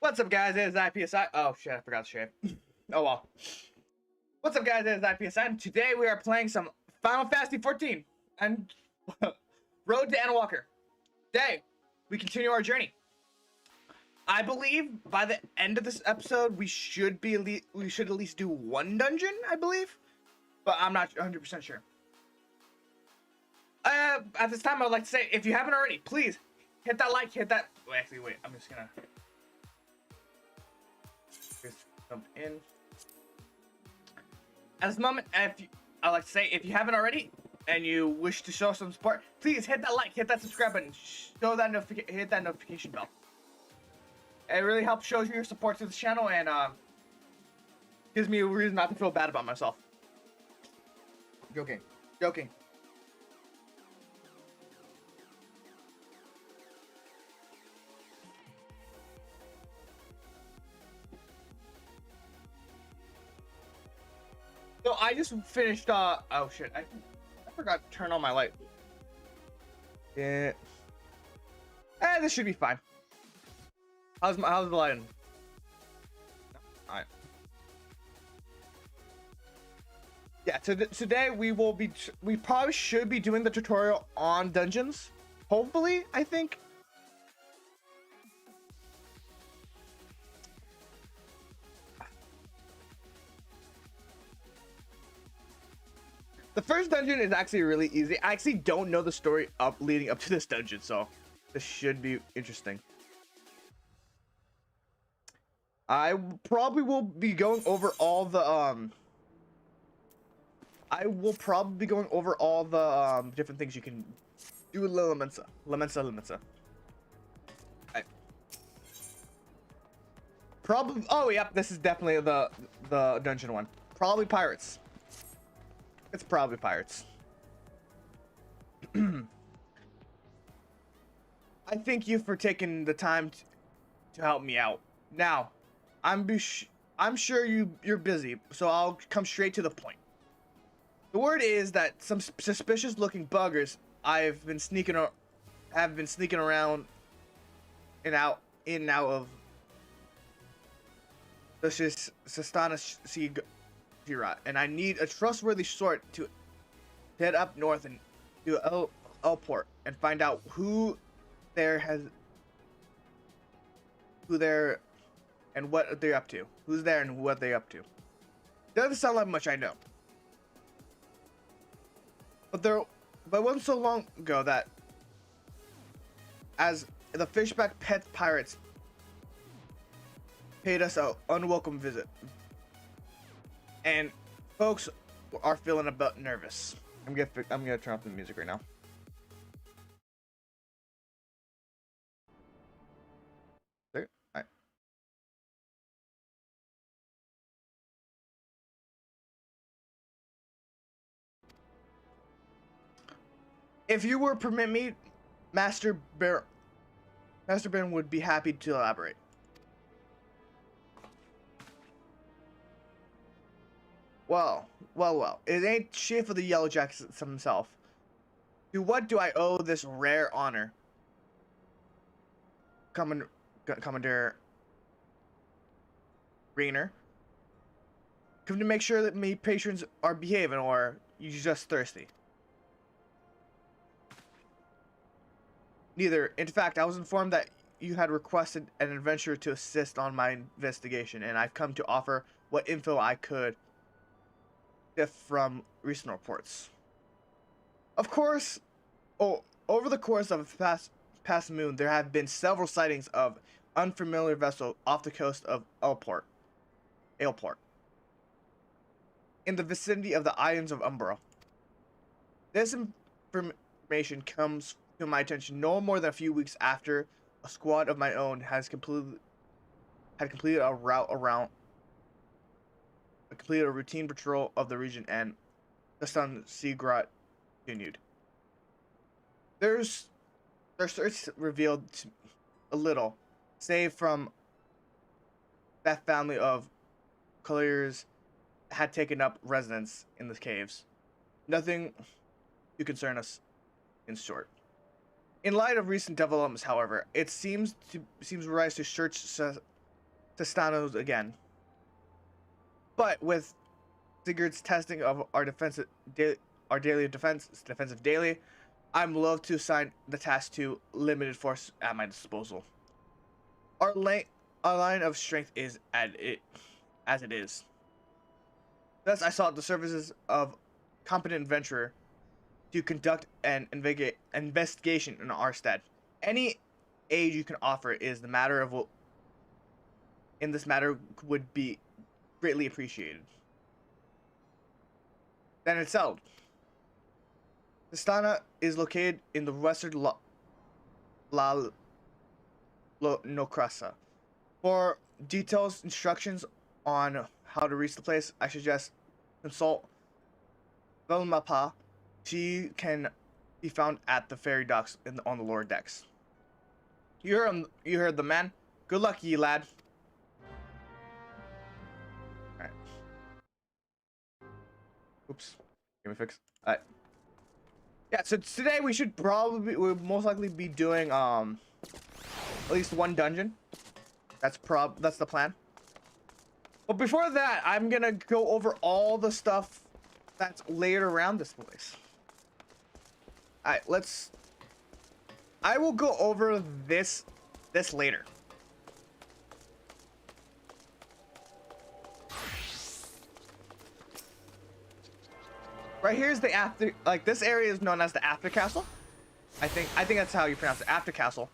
What's up, guys? It is I.P.S.I. Oh shit, I forgot to shave. Oh well. What's up, guys? It is I.P.S.I. and today we are playing some Final Fantasy 14 and Road to Endwalker. Today, we continue our journey. I believe by the end of this episode, we should at least do one dungeon, I believe, but I'm not 100% sure. At this time, I would like to say, if you haven't already, please hit that like, hit that. Wait, actually, wait. I'm just gonna jump in. At this moment, I'd like to say, if you haven't already and you wish to show some support, please hit that like, hit that subscribe button, hit that notification bell. It really helps show your support to this channel and gives me a reason not to feel bad about myself. Joking. So I just finished, oh shit, I forgot to turn on my light. Yeah. This should be fine. How's the lighting? Alright. Yeah, today we probably should be doing the tutorial on dungeons. Hopefully, I think. The first dungeon is actually really easy. I actually don't know the story leading up to this dungeon, so this should be interesting. I probably will be going over all the different things you can do with Lemensa. Probably. Oh yep, this is definitely the dungeon one. Probably pirates. It's probably pirates. I thank you for taking the time to help me out. Now, I'm sure you're busy, so I'll come straight to the point. The word is that some suspicious-looking buggers have been sneaking around in and out of the Sistana Sea, and I need a trustworthy sort to head up north and do Elport and find out who's there and what they're up to. Who's there and what they're up to. Doesn't sound like much, I know. But it wasn't so long ago that as the Fishback Pet Pirates paid us an unwelcome visit. And folks are feeling a bit nervous. I'm gonna turn off the music right now. There. All right. If you were permit me, Master Baron would be happy to elaborate. Well. It ain't shit for the Yellow Jackets himself. To what do I owe this rare honor? Commander Rainer. Come to make sure that my patrons are behaving, or you just thirsty? Neither. In fact, I was informed that you had requested an adventurer to assist on my investigation, and I've come to offer what info I could from recent reports. Of course, over the course of past moon, there have been several sightings of unfamiliar vessel off the coast of Aleport, in the vicinity of the islands of Umbra. This information comes to my attention no more than a few weeks after a squad of my own had completed a routine patrol of the region, and the Sun Seagrot continued. Their search revealed a little, save from that family of colliers had taken up residence in the caves. Nothing to concern us, in short. In light of recent developments, however, it seems wise to search Testanos again. But with Sigurd's testing of our our daily defensive daily, I'm loath to assign the task to limited force at my disposal. Our line of strength is as it is. Thus, I sought the services of competent adventurer to conduct an investigation in our stead. Any aid you can offer is the matter of what in this matter would be greatly appreciated. Then it's settled. Testana is located in the western Nokrasa. For details, instructions on how to reach the place, I suggest consult Velmapa. She can be found at the ferry docks on the lower decks. You heard the man. Good luck, ye lad. Alright. Oops. Give me a fix. Alright. Yeah, so today we'll most likely be doing at least one dungeon. That's the plan. But before that, I'm gonna go over all the stuff that's laid around this place. Alright, I will go over this later. Right here's the after, like this area is known as the after castle. I think that's how you pronounce it, after castle.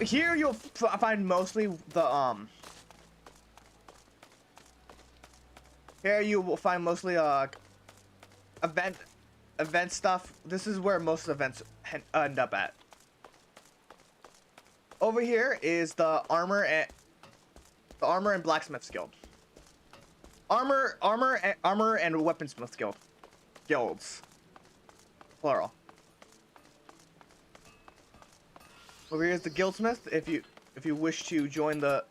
Here you'll find mostly the Here you will find mostly event stuff. This is where most events end up at. Over here is the armor and blacksmith's guild. Armor and weaponsmith guilds. Plural. Over here is the guildsmith. If you wish to join the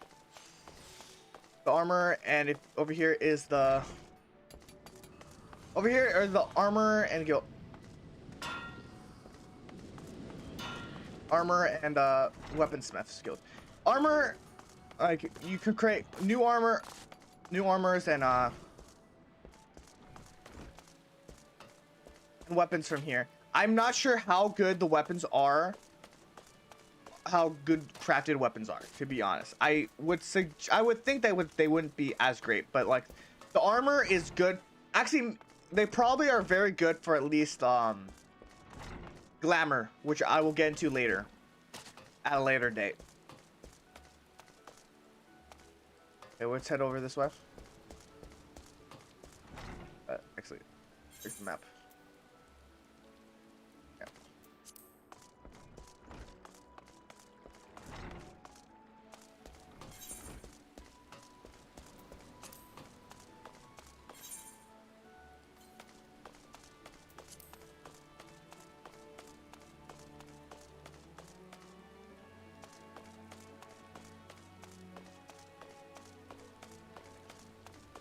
armor, and over here are the armor and guild. Armor and weaponsmith's guild. Armor, like you can create new armors and weapons from here. I'm not sure how good the weapons are, how good crafted weapons are, to be honest. I would think they wouldn't be as great, but like the armor is good. Actually, they probably are very good for at least glamour, which I will get into later at a later date. Okay, let's head over this way. Actually, here's the map. Yeah.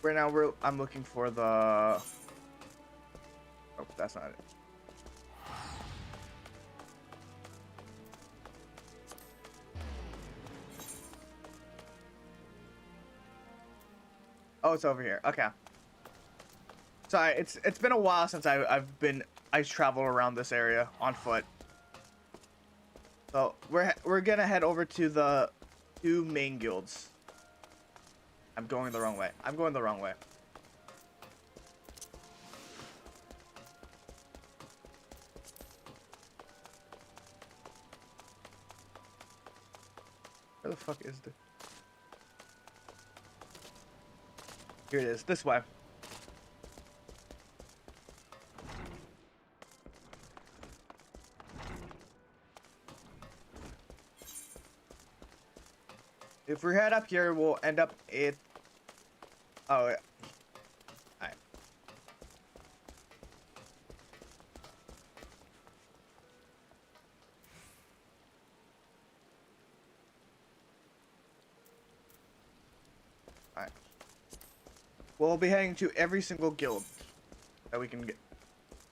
Right now I'm looking for the... Oh, that's not it. Oh, it's over here. Okay. Sorry, it's been a while since I traveled around this area on foot. So we're gonna head over to the two main guilds. I'm going the wrong way. I'm going the wrong way. Where the fuck is the... Here it is. This way. If we head up here, we'll end up at... Oh, yeah. Alright. Alright. We'll be heading to every single guild that we can get,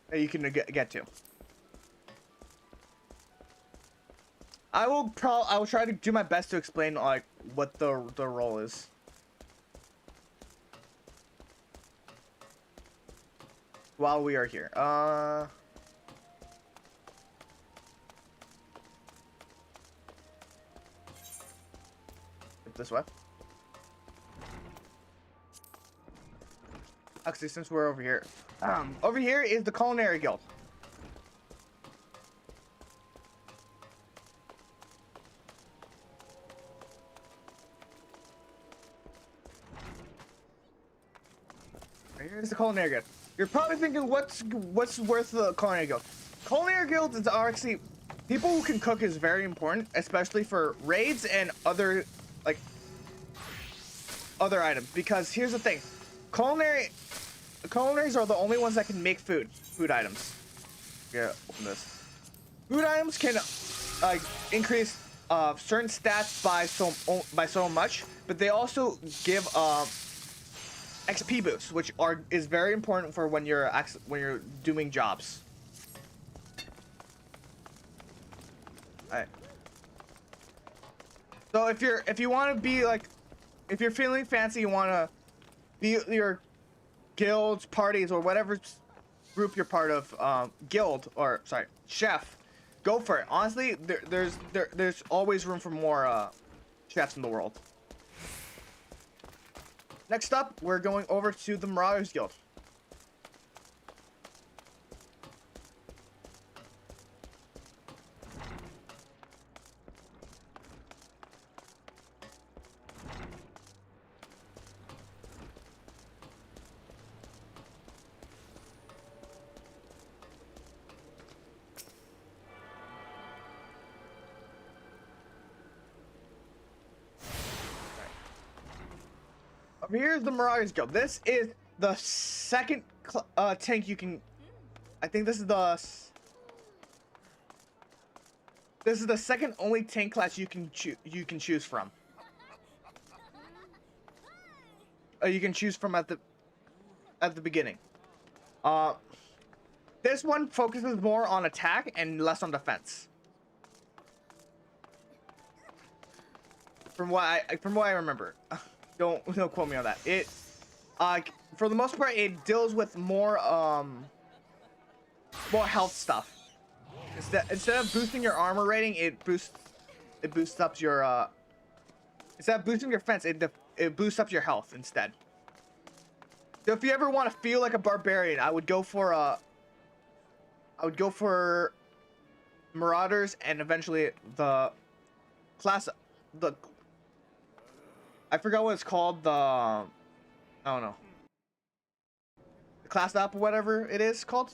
that you can get to. I will try to do my best to explain like what the role is. While we are here, this way. Actually, since we're over here, over here is the Culinary Guild. Here's the Culinary Guild. You're probably thinking, what's worth the Culinary Guild? Culinary Guild is actually people who can cook is very important, especially for raids and other other items. Because here's the thing, culinaries are the only ones that can make food items. Yeah, open this. Food items can increase certain stats by so much, but they also give XP boosts, which is very important for when you're doing jobs. Alright. So if you want to be if you're feeling fancy, you want to be your guilds, parties, or whatever group you're part of, guild or chef, go for it. Honestly, there's always room for more chefs in the world. Next up, we're going over to the Mirage Guild. Over here's the Mirage Guild. This is the second tank you can. I think this is the second only tank class you can choose from. You can choose from at the beginning. This one focuses more on attack and less on defense. From what I remember. Don't quote me on that. It for the most part it deals with more health stuff. Instead of boosting your armor rating, it boosts up your instead of boosting your defense, it boosts up your health instead. So if you ever want to feel like a barbarian, I would go for Marauders and eventually the class I forgot what it's called, I don't know. The class up or whatever it is called.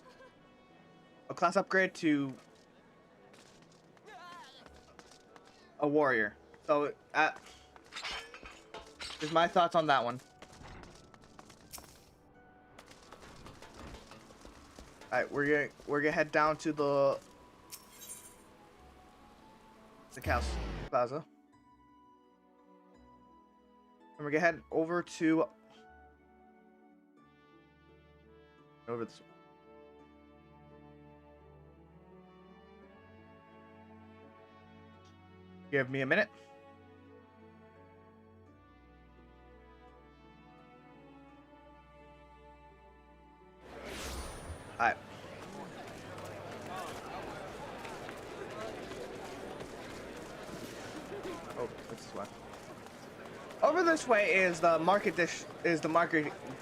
A class upgrade to a warrior. So here's my thoughts on that one. Alright, we're gonna head down to the House Plaza. And we're gonna head over this way. Give me a minute. Alright. Oh, this way. Over this way is the market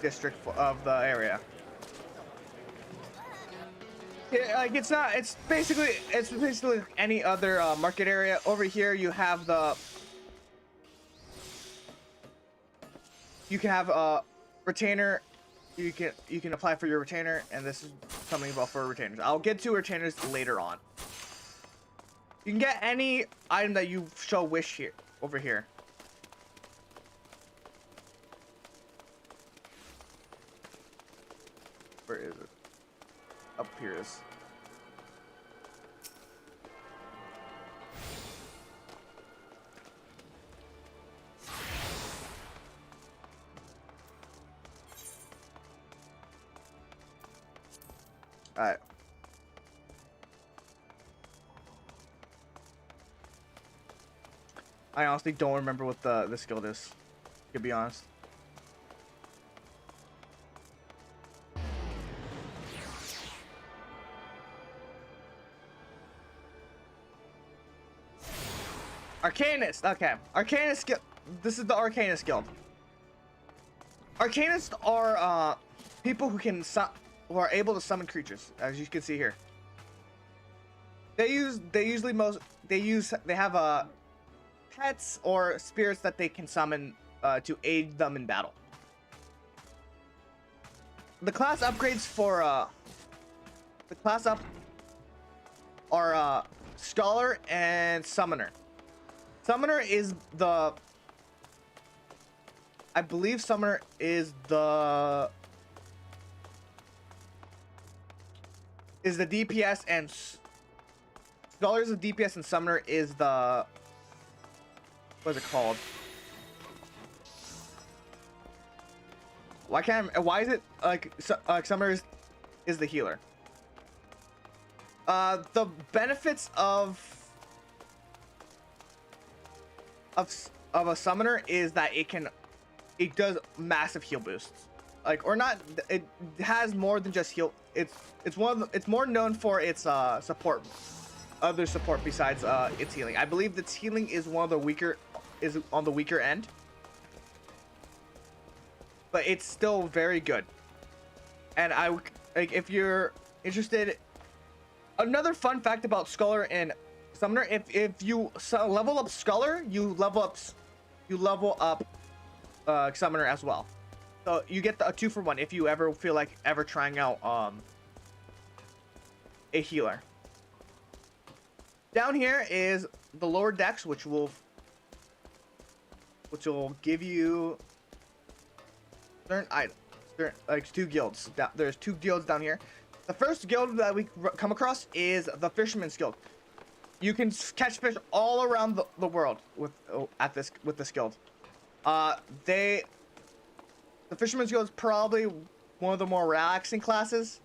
district of the area. Yeah, it's basically any other market area. Over here you have you can have a retainer. You can apply for your retainer, and this is something about for retainers. I'll get to retainers later on. You can get any item that you show wish here over here. Where is it? Up here is. Alright. I honestly don't remember what the skill is, to be honest. Arcanist. Okay, Arcanist guild. This is the Arcanist guild. Arcanists are people who can who are able to summon creatures, as you can see here. They have pets or spirits that they can summon to aid them in battle. The class upgrades for the class up are Scholar and Summoner. Summoner is the, I believe Summoner is the DPS, and Scholar is the DPS and Summoner is the, what is it called? Why is it like Summoner is the healer? The benefits of a Summoner is that it does massive heal boosts. Like, or not, it has more than just heal. It's more known for its support, other support besides its healing. I believe its healing is on the weaker end, but it's still very good. And like, if you're interested, another fun fact about Scholar and Summoner, if you level up Scholar, you level up Summoner as well. So you get a 2-for-1 if you ever feel like trying out a healer. Down here is the lower decks, which will give you certain items, like 2 guilds. There's 2 guilds down here. The first guild that we come across is the Fisherman's Guild. You can catch fish all around the world with this guild. The Fisherman's Guild is probably one of the more relaxing classes,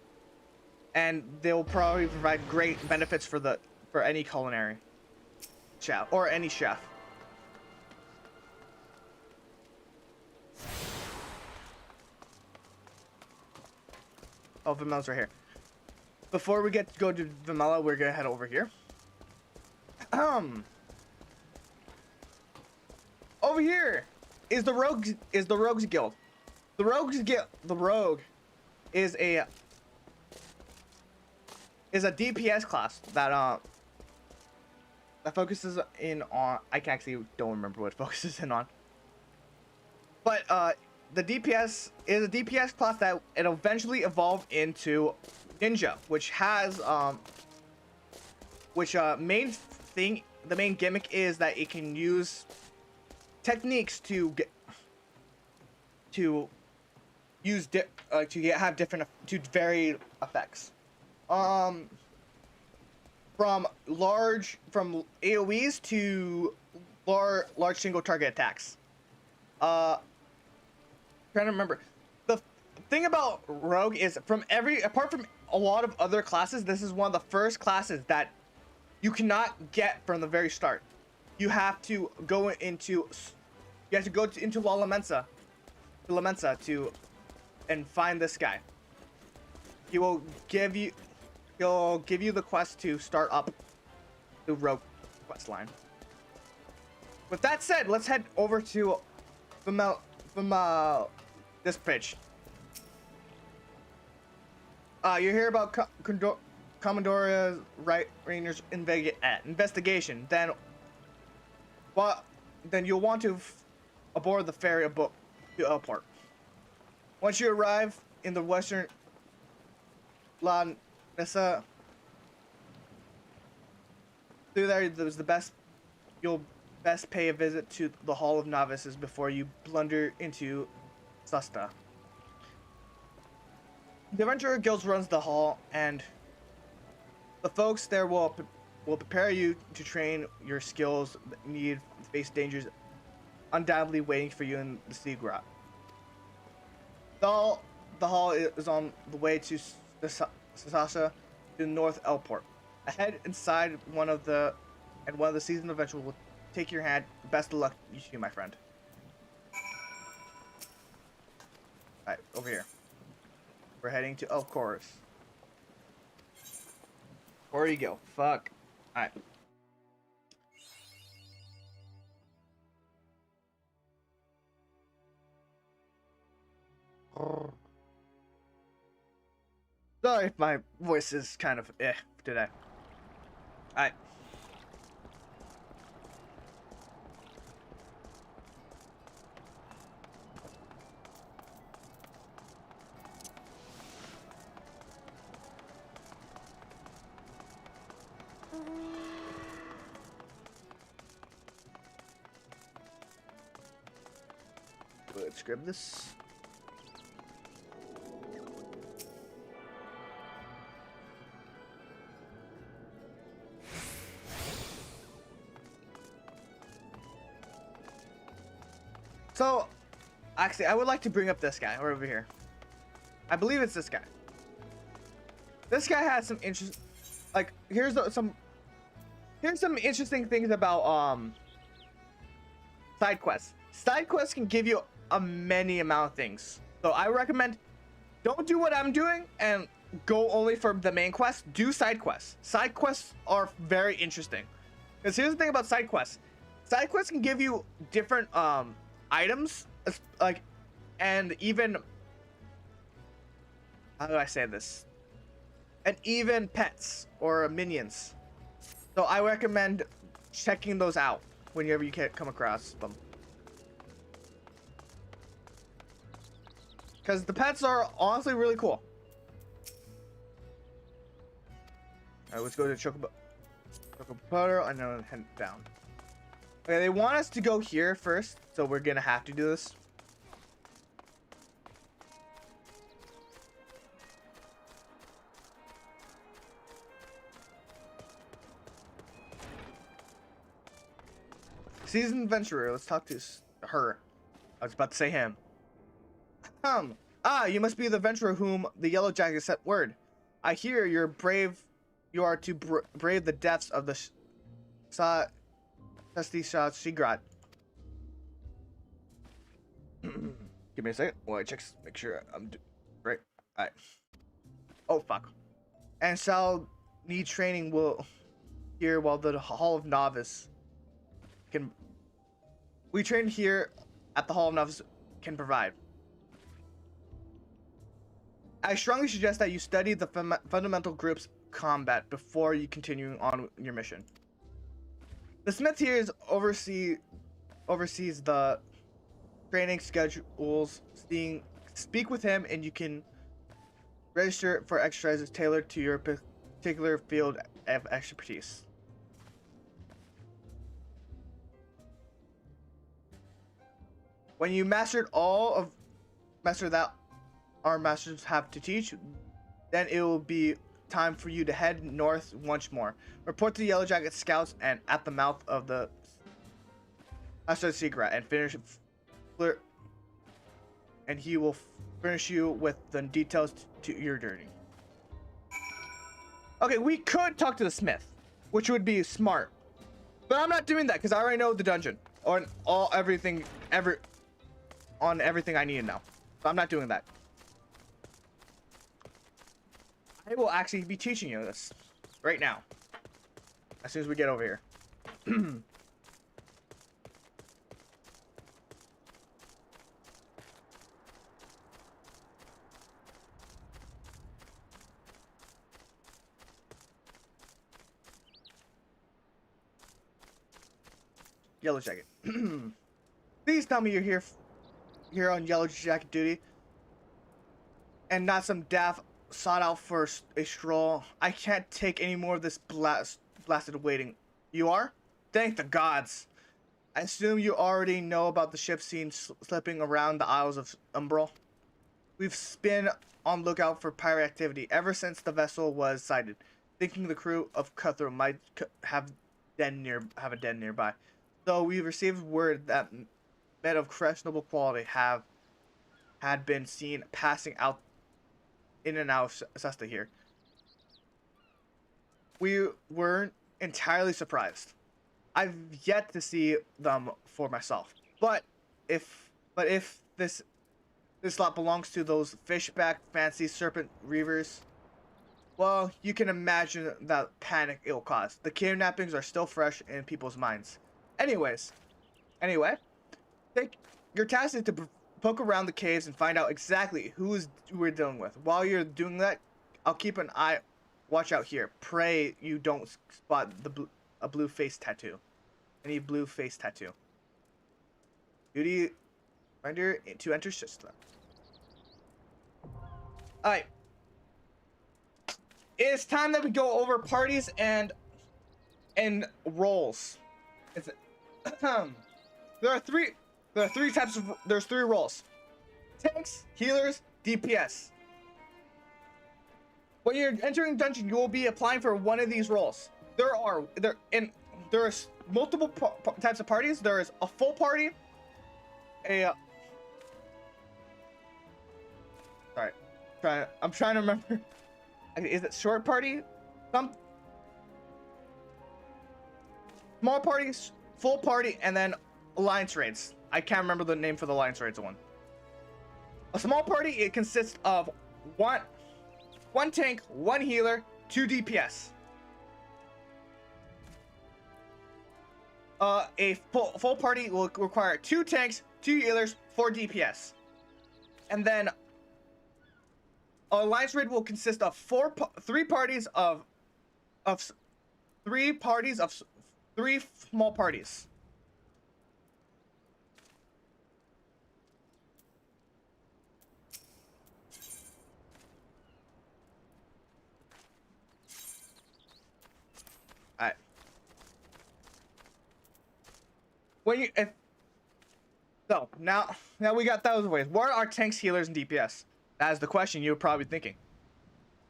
and they'll probably provide great benefits for any culinary chef or any chef. Oh, Vimella's right here. Before we go to Vimella, we're gonna head over here. Over here is the Rogues Guild. The Rogue is a DPS class that focuses in on, I actually don't remember what it focuses in on. But the DPS is a DPS class that it eventually evolved into Ninja, which has the main gimmick is that it can use techniques to have different varied effects. From AoEs to large single target attacks. Trying to remember. The thing about Rogue is apart from a lot of other classes, this is one of the first classes that you cannot get from the very start. You have to go into La Lamensa and find this guy. He'll give you the quest to start up the Rogue quest line. With that said, let's head over to this pitch. You hear about Commandora's Rainer's investigation. Then you'll want to aboard the ferry to Elport. Once you arrive in the western La Nessa, through there, you'll best pay a visit to the Hall of Novices before you blunder into Susta. The Adventurer Guild runs the hall, and the folks there will prepare you to train your skills needed to face dangers undoubtedly waiting for you in the Sea Grot. The hall is on the way to Sasha to North Elport. Ahead inside one of the seasonal adventurers will take your hand. Best of luck, you two, my friend. Alright, over here. We're heading to of course. Where you go? Fuck. Alright. Sorry if my voice is kind of today. Alright. Let's grab this. So, actually, I would like to bring up this guy over here. I believe it's this guy. This guy has some interest. Like, here's some interesting things about side quests. Side quests can give you a many amount of things. So I recommend don't do what I'm doing and go only for the main quest. Do side quests. Side quests are very interesting. Because here's the thing about side quests. Side quests can give you different items, like, and even, how do I say this? And even pets or minions. So I recommend checking those out whenever you can come across them. Because the pets are honestly really cool. Alright, let's go to Chocobo Puddle and then head down. Okay, they want us to go here first, so we're gonna have to do this. Seasoned adventurer, let's talk to her. I was about to say him. You must be the adventurer whom the Yellow Jacket sent word. I hear you're brave. You are to brave the depths of the Sigrat. Give me a second while I check, make sure I'm right. Alright. Oh fuck. And shall need training will here while the Hall of Novice can. We train here at the Hall of Novice can provide. I strongly suggest that you study the fundamental group's combat before you continue on your mission. The smith here oversees the training schedules. Speak with him, and you can register for exercises tailored to your particular field of expertise. When you master that our masters have to teach, then it will be time for you to head north once more. Report to the Yellow Jacket scouts and at the mouth of the Secret and and he will furnish you with the details to your journey. Okay, we could talk to the smith, which would be smart, but I'm not doing that because I already know the dungeon on everything I need to know. So I'm not doing that. I will actually be teaching you this right now, as soon as we get over here. Yellow Jacket. Please tell me you're here on Yellow Jacket duty, and not some daft sought out for a stroll. I can't take any more of this blasted waiting. You are? Thank the gods. I assume you already know about the ship seen slipping around the Isles of Umbral. We've been on lookout for pirate activity ever since the vessel was sighted, thinking the crew of Cutthroat might have a den nearby. So we received word that men of questionable quality had been seen passing out in and out of Cesta here. We weren't entirely surprised. I've yet to see them for myself. But if this slot belongs to those fishback fancy serpent reavers, well, you can imagine that panic it'll cause. The kidnappings are still fresh in people's minds. Anyway, your task is to poke around the caves and find out exactly who we're dealing with. While you're doing that, I'll keep an eye, watch out here. Pray you don't spot a blue face tattoo. Any blue face tattoo. Duty reminder to enter system. Alright. It's time that we go over parties and roles. There's three roles: tanks, healers, DPS. When you're entering dungeon, you will be applying for one of these roles. There's multiple types of parties. There is a full party, I'm trying to remember. Is it short party? Some small parties, full party, and then alliance raids. I can't remember the name for the alliance raids one. A small party, it consists of one tank, one healer, 2 DPS. A full party will require 2 tanks, 2 healers, 4 DPS. And then alliance raid will consist of 3 parties of 3 small parties. All right. So now we got those ways. What are tanks, healers, and DPS? That is the question you're probably thinking.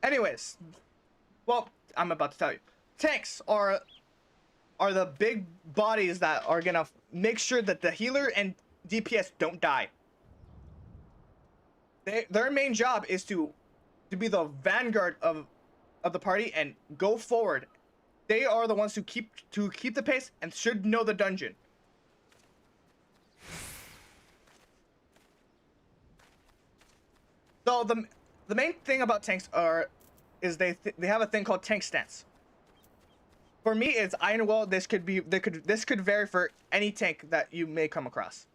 Anyways, well, I'm about to tell you. Tanks are the big bodies that are gonna make sure that the healer and DPS don't die. Their main job is to be the vanguard of the party and go forward. They are the ones who keep the pace and should know the dungeon. So the main thing about tanks is they have a thing called tank stance. For me, it's Iron Will. This could vary for any tank that you may come across.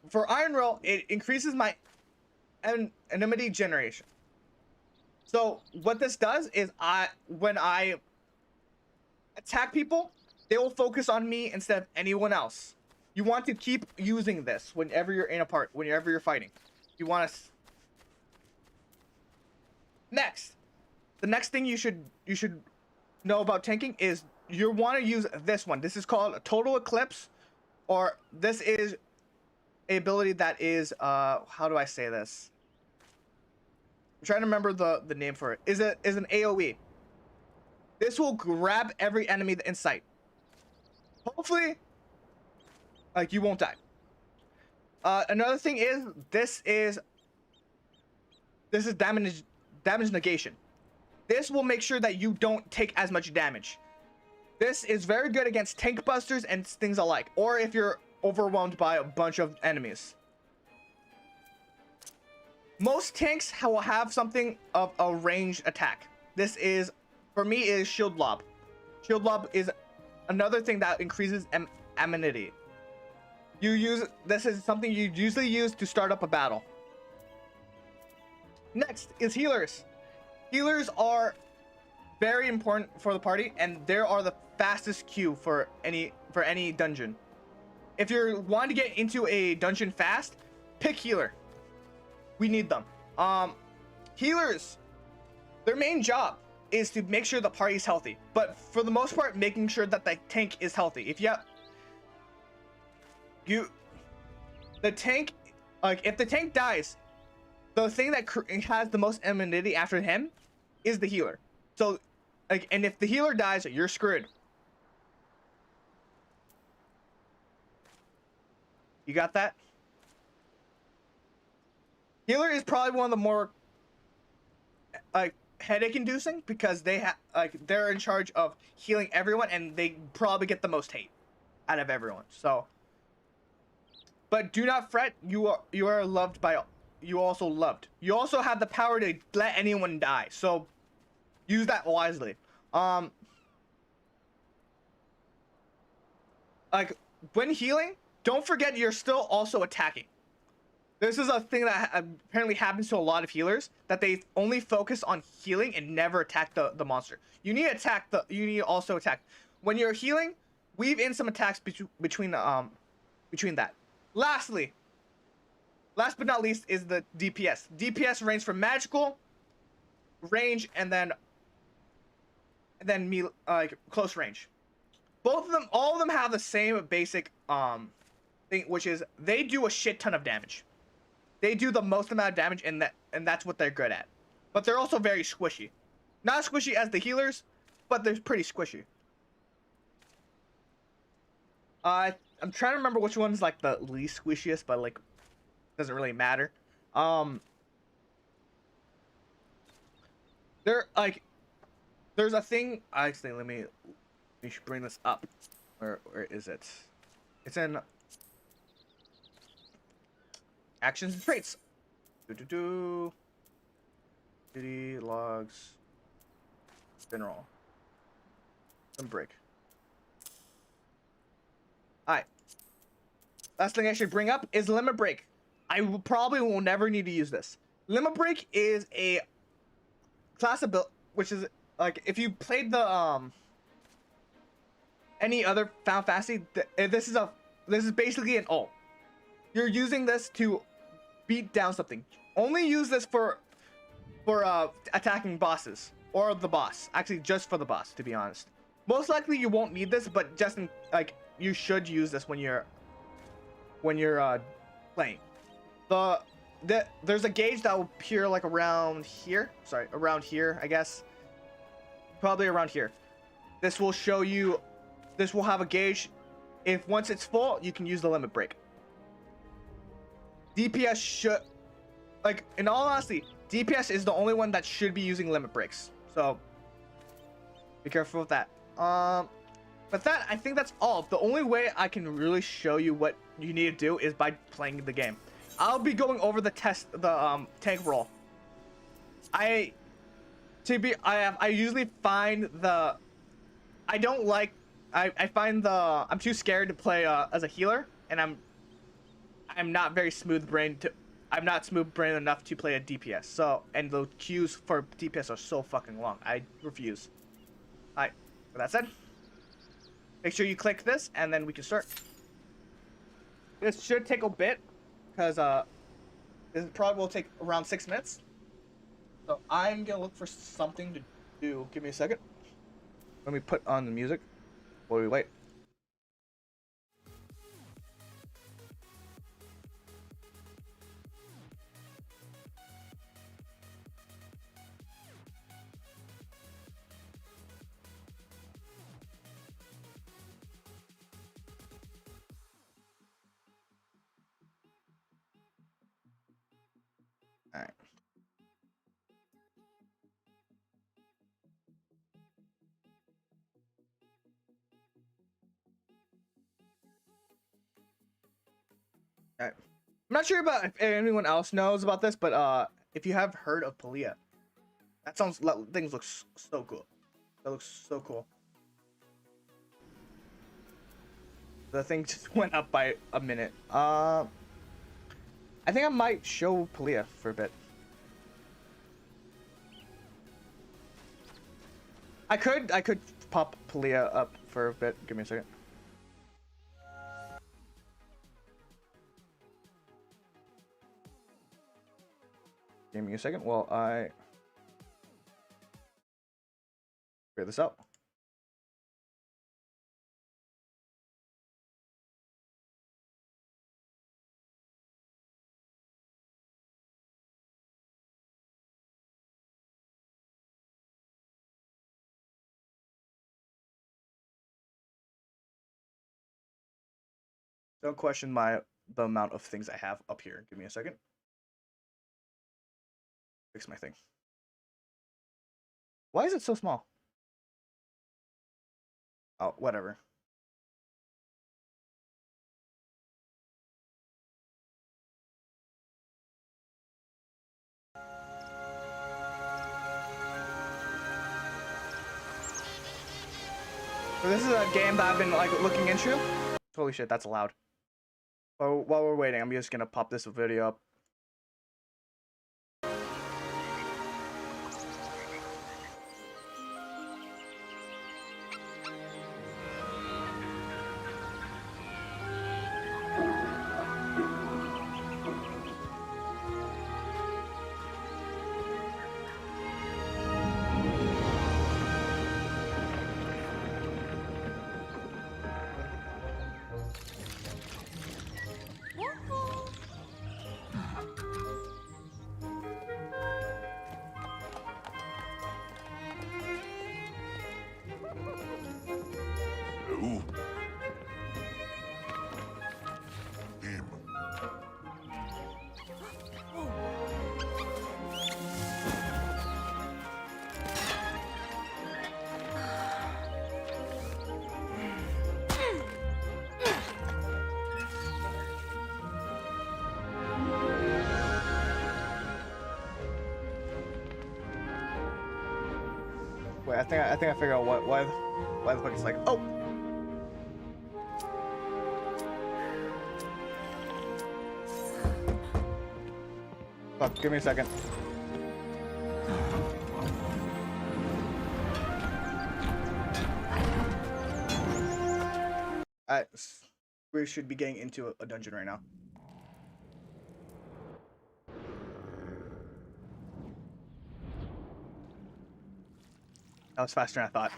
For Iron Will, it increases my enmity generation. So what this does is when I attack people, they will focus on me instead of anyone else. You want to keep using this whenever you're whenever you're fighting. You want to. The next thing you should know about tanking is you want to use this one. This is called a Total Eclipse, or this is a ability that is how do I say this? I'm trying to remember the name for it. Is an AoE. This will grab every enemy in sight. Hopefully, like, you won't die. Another thing is this is damage negation. This will make sure that you don't take as much damage. This is very good against tank busters and things alike, or if you're overwhelmed by a bunch of enemies. Most tanks will have something of a ranged attack. This is, for me, is shield lob. Shield lob is another thing that increases amenity. This is something you usually use to start up a battle. Next is healers. Healers are very important for the party, and they are the fastest queue for any dungeon. If you're wanting to get into a dungeon fast, pick healer. We need them. Healers, their main job is to make sure the party's healthy, but for the most part, making sure that the tank is healthy. If the tank dies, the thing that has the most immunity after him is the healer. So, like, and if the healer dies, you're screwed. You got that? Healer is probably one of the more, like, headache inducing because they're in charge of healing everyone, and they probably get the most hate out of everyone. So, but do not fret. You are loved by. You also loved. You also have the power to let anyone die. So, use that wisely. Like when healing, don't forget you're still also attacking. This is a thing that apparently happens to a lot of healers, that they only focus on healing and never attack the monster. You need to attack you need to also attack. When you're healing, weave in some attacks between that. Lastly, last but not least is the DPS. DPS range from magical, range, and then close range. Both of them, all of them have the same basic thing, which is they do a shit ton of damage. They do the most amount of damage, and that's what they're good at. But they're also very squishy. Not as squishy as the healers, but they're pretty squishy. I'm trying to remember which one's like the least squishiest, but like doesn't really matter. There's a thing. Actually, let me bring this up. Where is it? It's in actions and traits. Duty logs. General. Some break. Alright. Last thing I should bring up is limit break. I probably will never need to use this. Limit break is a class ability, which is like if you played the any other Final Fantasy, this is basically an ult. You're using this to beat down something. Only use this for attacking bosses or the boss. Actually, just for the boss, to be honest. Most likely you won't need this, but just in, like you should use this when you're playing. There's a gauge that will appear like around here. Sorry, around here, I guess. Probably around here. This will show you. This will have a gauge. If once it's full, you can use the limit break. DPS should, like, in all honesty, DPS is the only one that should be using limit breaks. So be careful with that. But that, I think that's all. The only way I can really show you what you need to do is by playing the game. I'll be going over the tank roll. I usually find I'm too scared to play as a healer, and I'm not very smooth-brained I'm not smooth-brained enough to play a DPS. So, and the queues for DPS are so fucking long. I refuse. Alright, with that said, make sure you click this, and then we can start. This should take a bit, because this probably will take around 6 minutes. So I'm gonna look for something to do. Give me a second. Let me put on the music while we wait. All right. All right. I'm not sure about if anyone else knows about this, but if you have heard of Palia, things look so cool. That looks so cool. The thing just went up by a minute. I think I might show Palia for a bit. I could pop Palia up for a bit. Give me a second. Give me a second while I figure this out. Don't question the amount of things I have up here. Give me a second. Fix my thing. Why is it so small? Oh, whatever. So this is a game that I've been like looking into. Holy shit, that's loud. Oh, while we're waiting, I'm just gonna pop this video up. Ooh. Him. Wait, I think I figured out why the fuck it's like, oh. Fuck, give me a second. We should be getting into a dungeon right now. That was faster than I thought.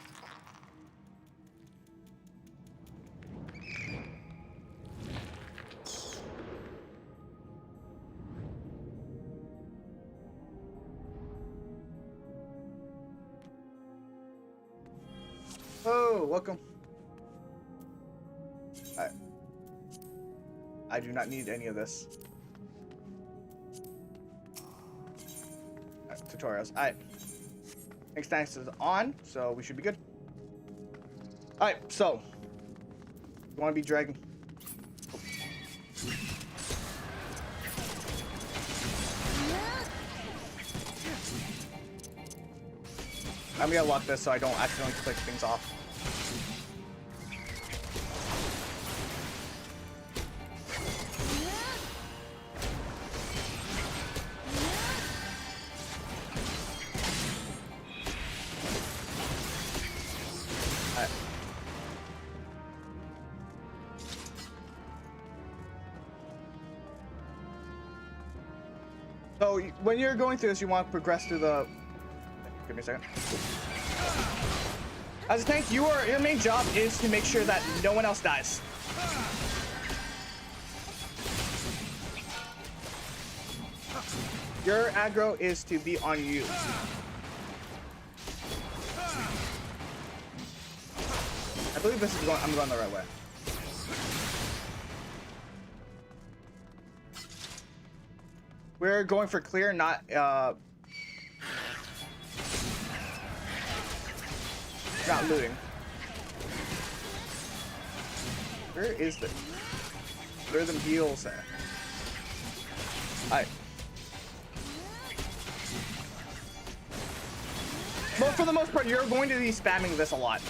Oh, welcome. I do not need any of this. Tutorials. Alright. Extents is on, so we should be good. Alright, so. You want to be dragging? I'm gonna lock this so I don't accidentally click things off. So when you're going through this, you want to progress through the. Give me a second. As a tank, your main job is to make sure that no one else dies. Your aggro is to be on you. I believe this is going. I'm going the right way. We're going for clear, not looting. Where is the? Where are them heals at? Alright. Well, for the most part, you're going to be spamming this a lot.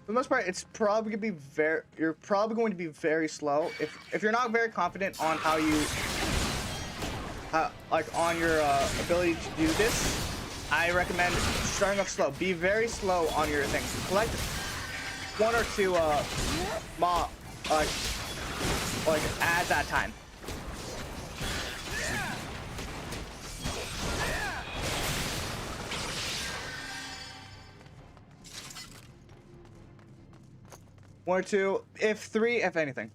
For the most part, it's probably gonna be you're probably going to be very slow if you're not very confident on how you like on your ability to do this. I recommend starting off slow. Be very slow on your things. Collect one or two like at that time. One or two, if three, if anything.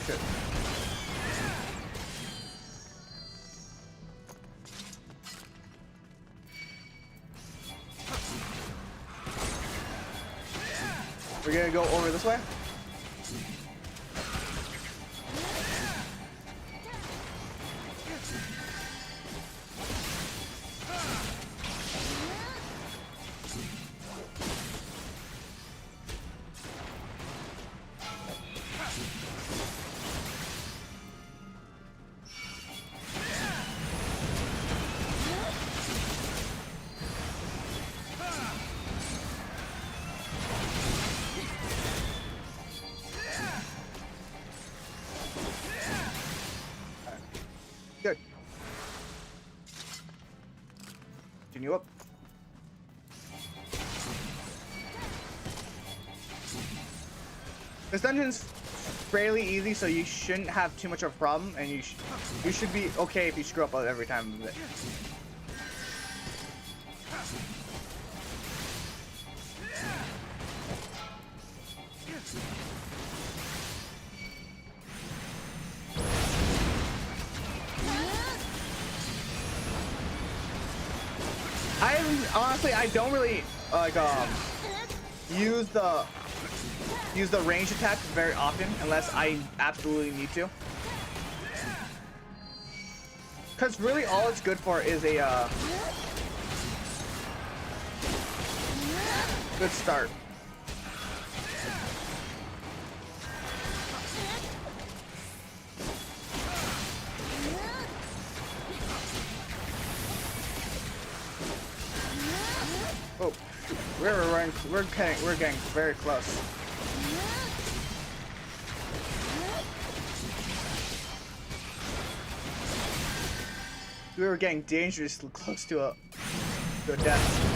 shit. We're gonna go over this way. Good. Continue up. This dungeon's fairly easy, so you shouldn't have too much of a problem, and you should be okay if you screw up every time with it. Honestly, I don't really like use the range attack very often unless I absolutely need to. Cause really all it's good for is a good start. Oh, we're getting very close. We were getting dangerously close to a death.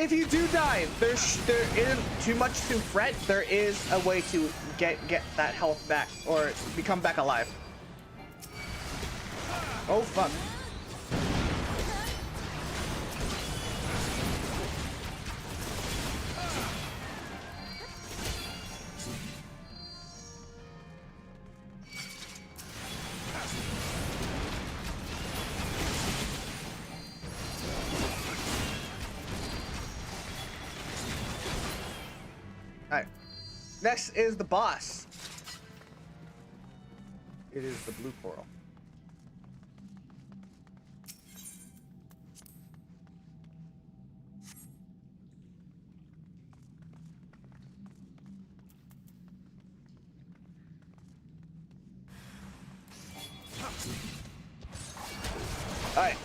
If you do die, there isn't too much to fret. There is a way to get that health back or become back alive. Oh fuck. Alright. Next is the boss. It is the blue coral. Alright.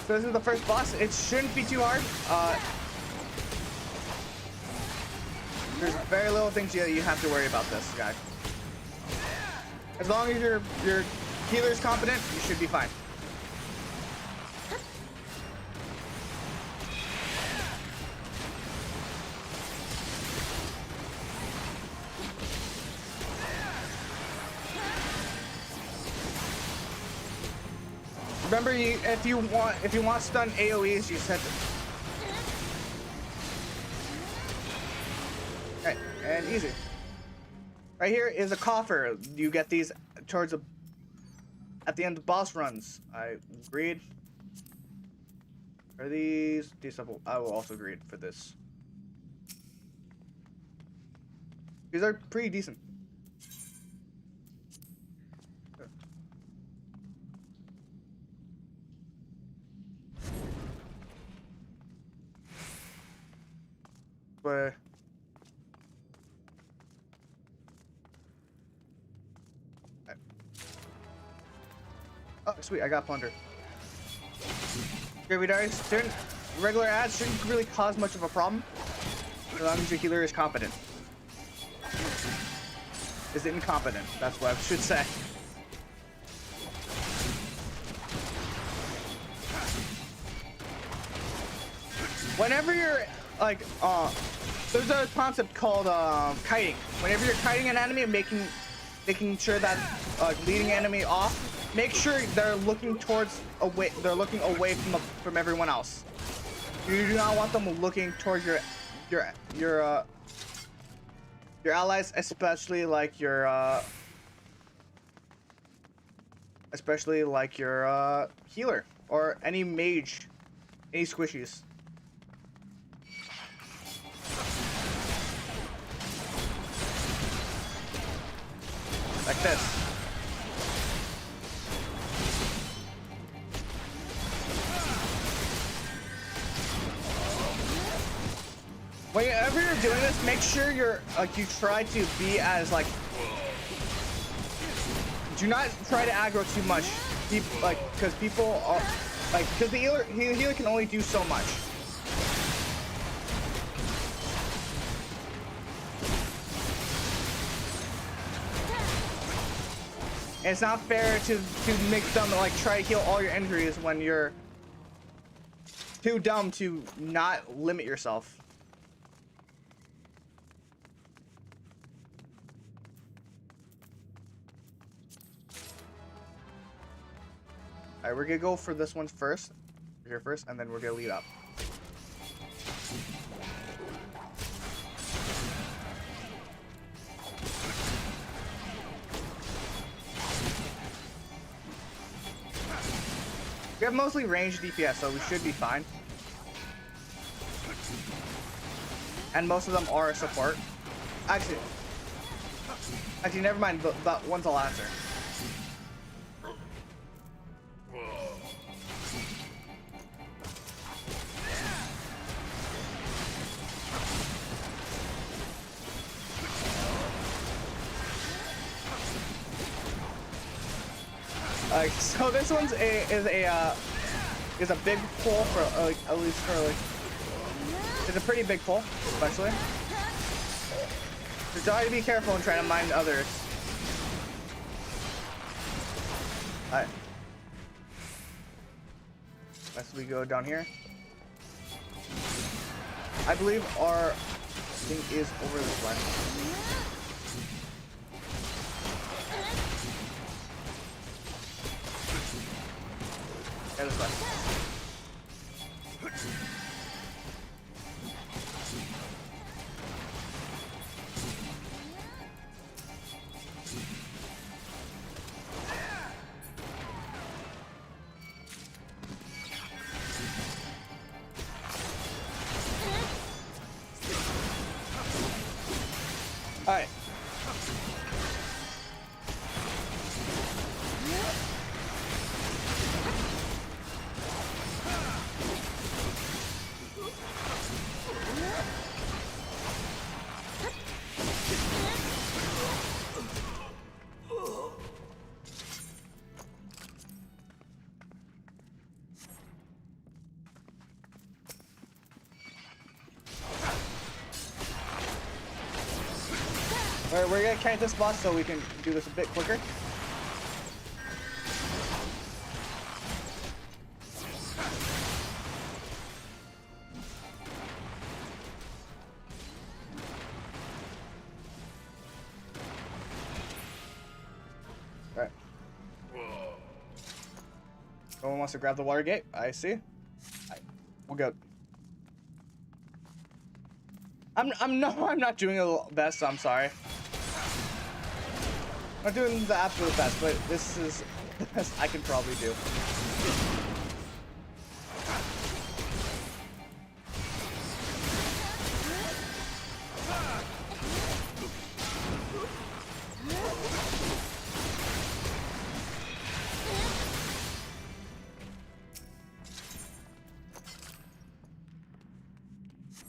So this is the first boss. It shouldn't be too hard. There's very little things you have to worry about this guy. As long as your healer's competent, you should be fine. Remember, if you want stun AoEs, you set them. Okay, and easy. Right here is a coffer. You get these towards at the end of boss runs. I agreed. Are these I will also agree for this. These are pretty decent. But oh, sweet, I got plunder. Gravy dice. Regular ads shouldn't really cause much of a problem as long as your healer is competent. Is incompetent, that's what I should say. Whenever you're like, there's a concept called kiting. Whenever you're kiting an enemy, making sure that leading enemy off. Make sure they're looking away. They're looking away from everyone else. You do not want them looking towards your allies, especially like your especially like your healer or any mage, any squishies. Like this. Whenever you're doing this, make sure you're like you try to be as like. Do not try to aggro too much. Because people are like because the healer can only do so much. And it's not fair to make them like try to heal all your injuries when you're too dumb to not limit yourself. Alright, we're gonna go for this one first. Here first, and then we're gonna lead up. We have mostly ranged DPS, so we should be fine. And most of them are support. Actually, never mind. That one's a lancer. So this one's is a big pull for at least for like it's a pretty big pull, especially. So try to be careful and try to mind others. Alright. As we go down here. I believe our thing is over this way. Yeah, this way. All right. Alright, we're gonna kite this boss so we can do this a bit quicker. Alright. Someone wants to grab the water gate. I see. Alright, we'll go. I'm not doing the best, so I'm sorry. I'm not doing the absolute best, but this is the best I can probably do.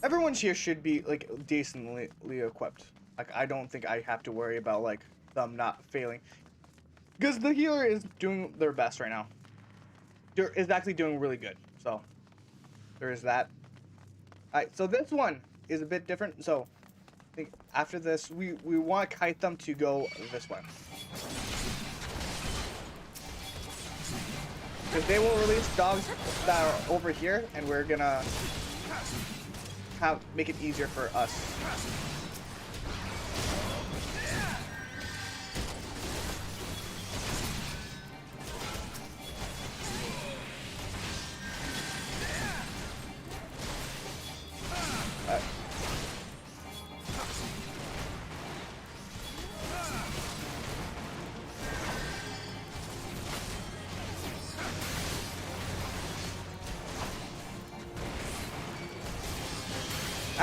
Everyone here should be like decently equipped. Like I don't think I have to worry about like them not failing, because the healer is doing their best right now. Is actually doing really good. So there is that. All right, so this one is a bit different. So I think after this, we want to kite them to go this way, because they will release dogs that are over here, and we're gonna make it easier for us.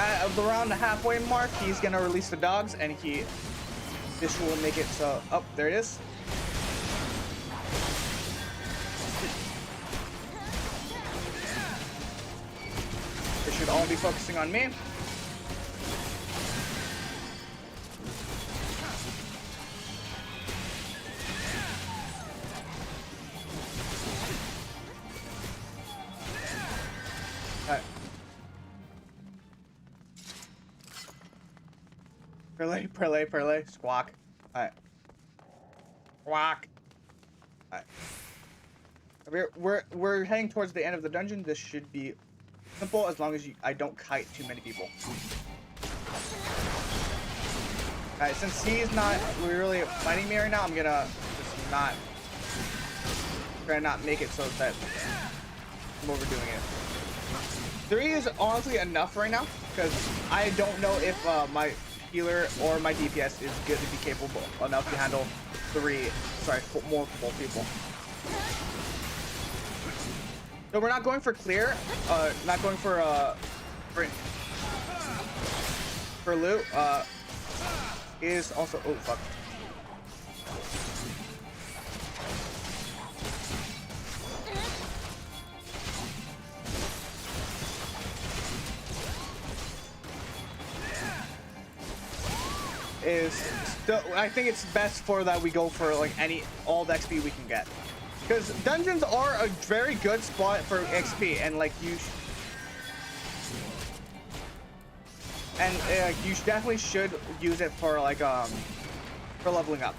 At around the halfway mark, he's gonna release the dogs, and this will make it so. Oh, there it is. They should all be focusing on me. Perlay, squawk. Alright. Squawk. Alright. We're heading towards the end of the dungeon. This should be simple as long as I don't kite too many people. Alright, since he's not really fighting me right now, I'm gonna just try to not make it so that I'm overdoing it. 3 is honestly enough right now, because I don't know if my healer or my DPS is going to be capable enough to handle multiple people. So we're not going for clear, not going for loot. Is also, oh fuck. Is still, I think it's best for that we go for like all the XP we can get, because dungeons are a very good spot for XP, and like you definitely should use it for like for leveling up.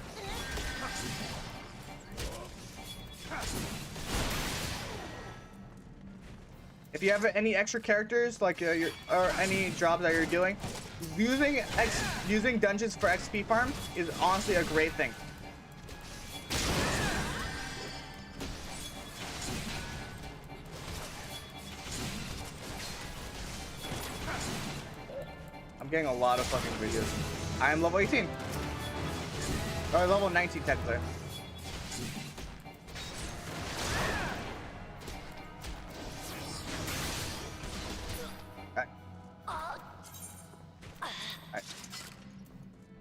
If you have any extra characters, like or any jobs that you're doing, using dungeons for XP farm is honestly a great thing. I'm getting a lot of fucking videos. I am level 18. Or level 19 technically.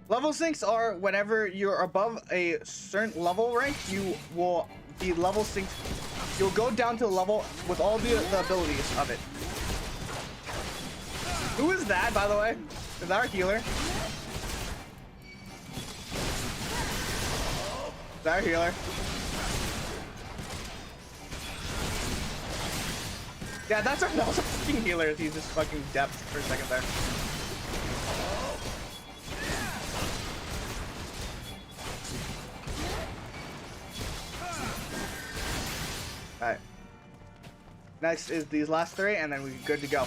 Level sinks are whenever you're above a certain level rank, you will be level synced. You'll go down to the level with all the abilities of it. Who is that, by the way? Is that our healer? Is that our healer? Yeah, that was a fucking healer. He's just fucking depth for a second there. Alright. Next is these last 3, and then we're good to go.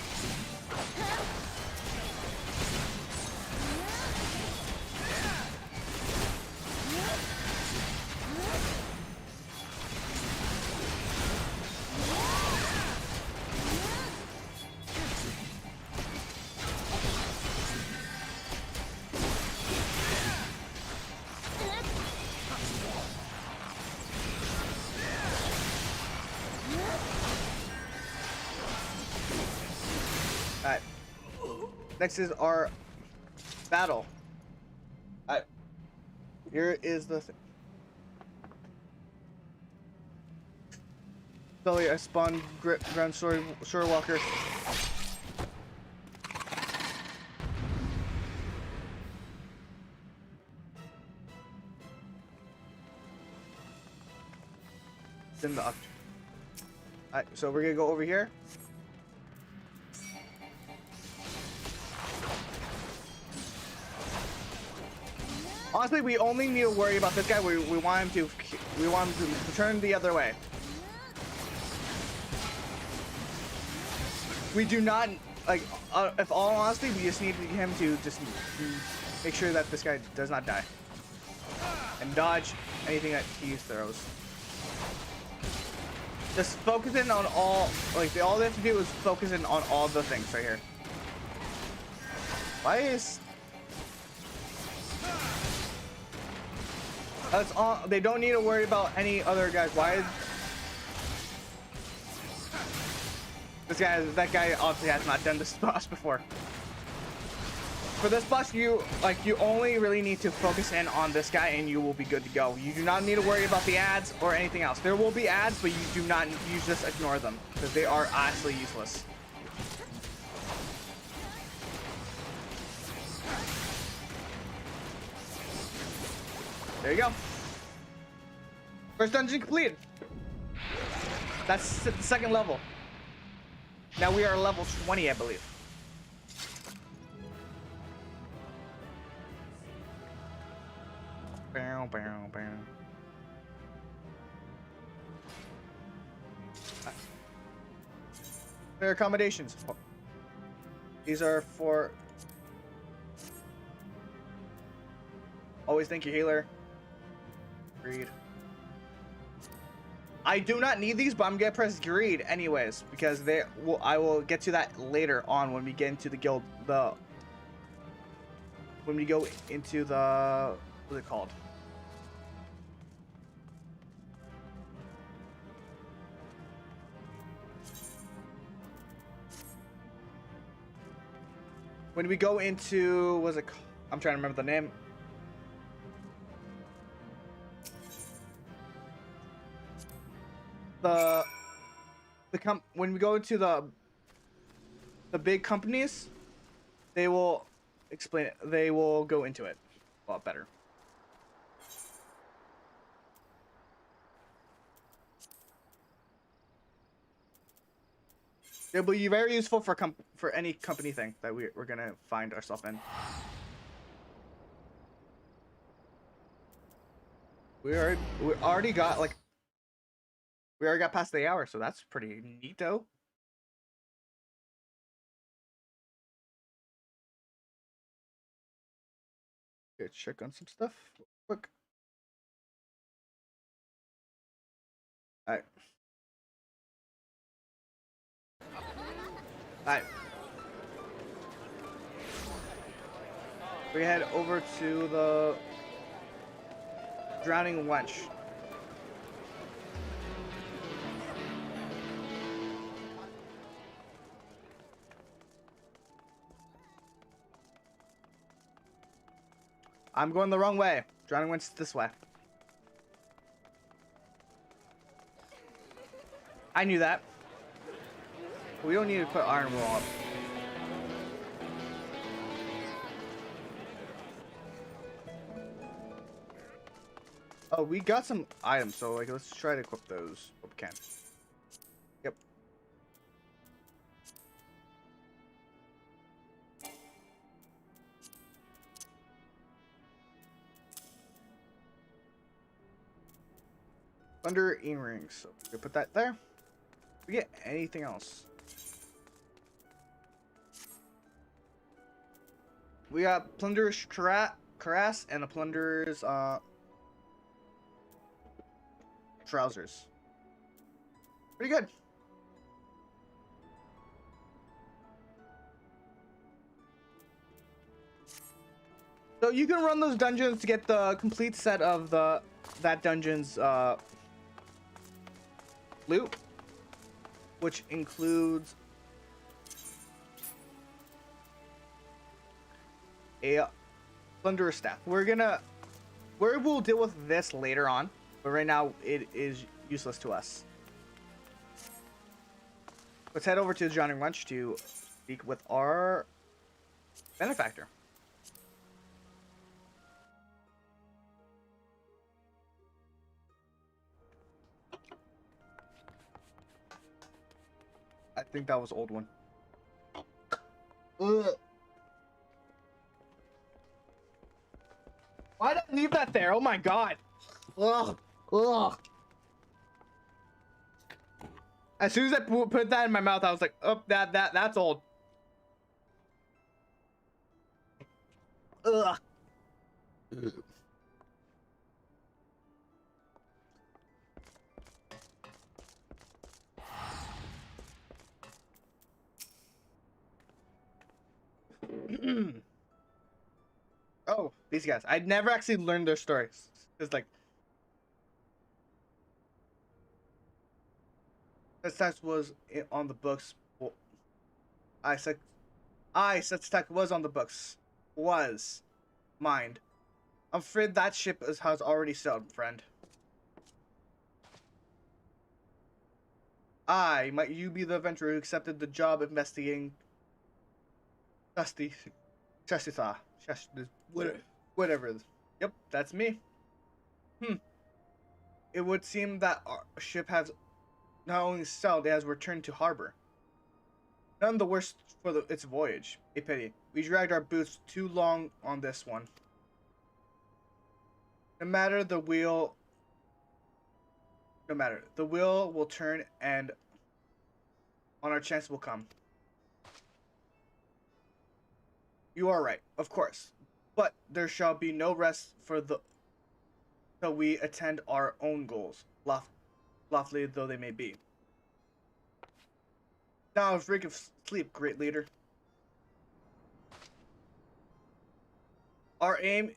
Alright. Next is our battle. Alright. Here is the thing. Sully, I spawned ground shore walker. It's in the Alright, so we're gonna go over here. Honestly, we only need to worry about this guy. We want him to turn the other way. We do not like. If all honesty, we just need him to just make sure that this guy does not die and dodge anything that he throws. Just focusing on all all they have to do is focusing on all the things right here. Why is that's all? They don't need to worry about any other guys. Why is that guy obviously has not done this boss before. for this boss, you only really need to focus in on this guy and you will be good to go. You do not need to worry about the ads or anything else. There will be ads, but you just ignore them because they are absolutely useless. There you go. First dungeon completed. That's the second level. Now we are level 20, I believe. Bow, bow, bow. Fair accommodations. These are for... Always thank you, healer. Greed. I do not need these, but I'm gonna press greed anyways because I will get to that later on when we get into the guild. When we go into the what's it called? When we go into what's it called? I'm trying to remember the name. When we go into the big companies, they will explain it. They will go into it a lot better. It will be very useful for any company thing that we're gonna find ourselves in. We already got past the hour, so that's pretty neato. Okay, check on some stuff real quick. Alright. Alright. We head over to the Drowning Wench. I'm going the wrong way. Drowning Wench this way. I knew that. We don't need to put iron wool up. Oh, we got some items, so like let's try to equip those if we can. Yep. Thunder earrings. So we put that there. We get anything else? We got Plunderer's Cuirass and a Plunderer's trousers. Pretty good. So you can run those dungeons to get the complete set of that dungeon's loot, which includes a Plunderer staff. We will deal with this later on, but right now it is useless to us. Let's head over to the Drowning Wench to speak with our benefactor. I think that was old one. Ugh. Why did I leave that there? Oh my god. Ugh. Ugh. As soon as I put that in my mouth, I was like, oh, that's old. Ugh. Oh, these guys. I'd never actually learned their stories. It's like this text was on the books. Well, such text was on the books. was mined. I'm afraid that ship has already sailed, friend. Might you be the adventurer who accepted the job investigating Chestitha? Whatever. Yep, that's me. It would seem that our ship has not only sailed, it has returned to harbor. None the worse for its voyage. A pity. We dragged our boots too long on this one. No matter, the wheel will turn and on our chance will come. You are right, of course. But there shall be no rest till we attend our own goals, lofty though they may be. Now, drink of sleep, great leader. Our aim,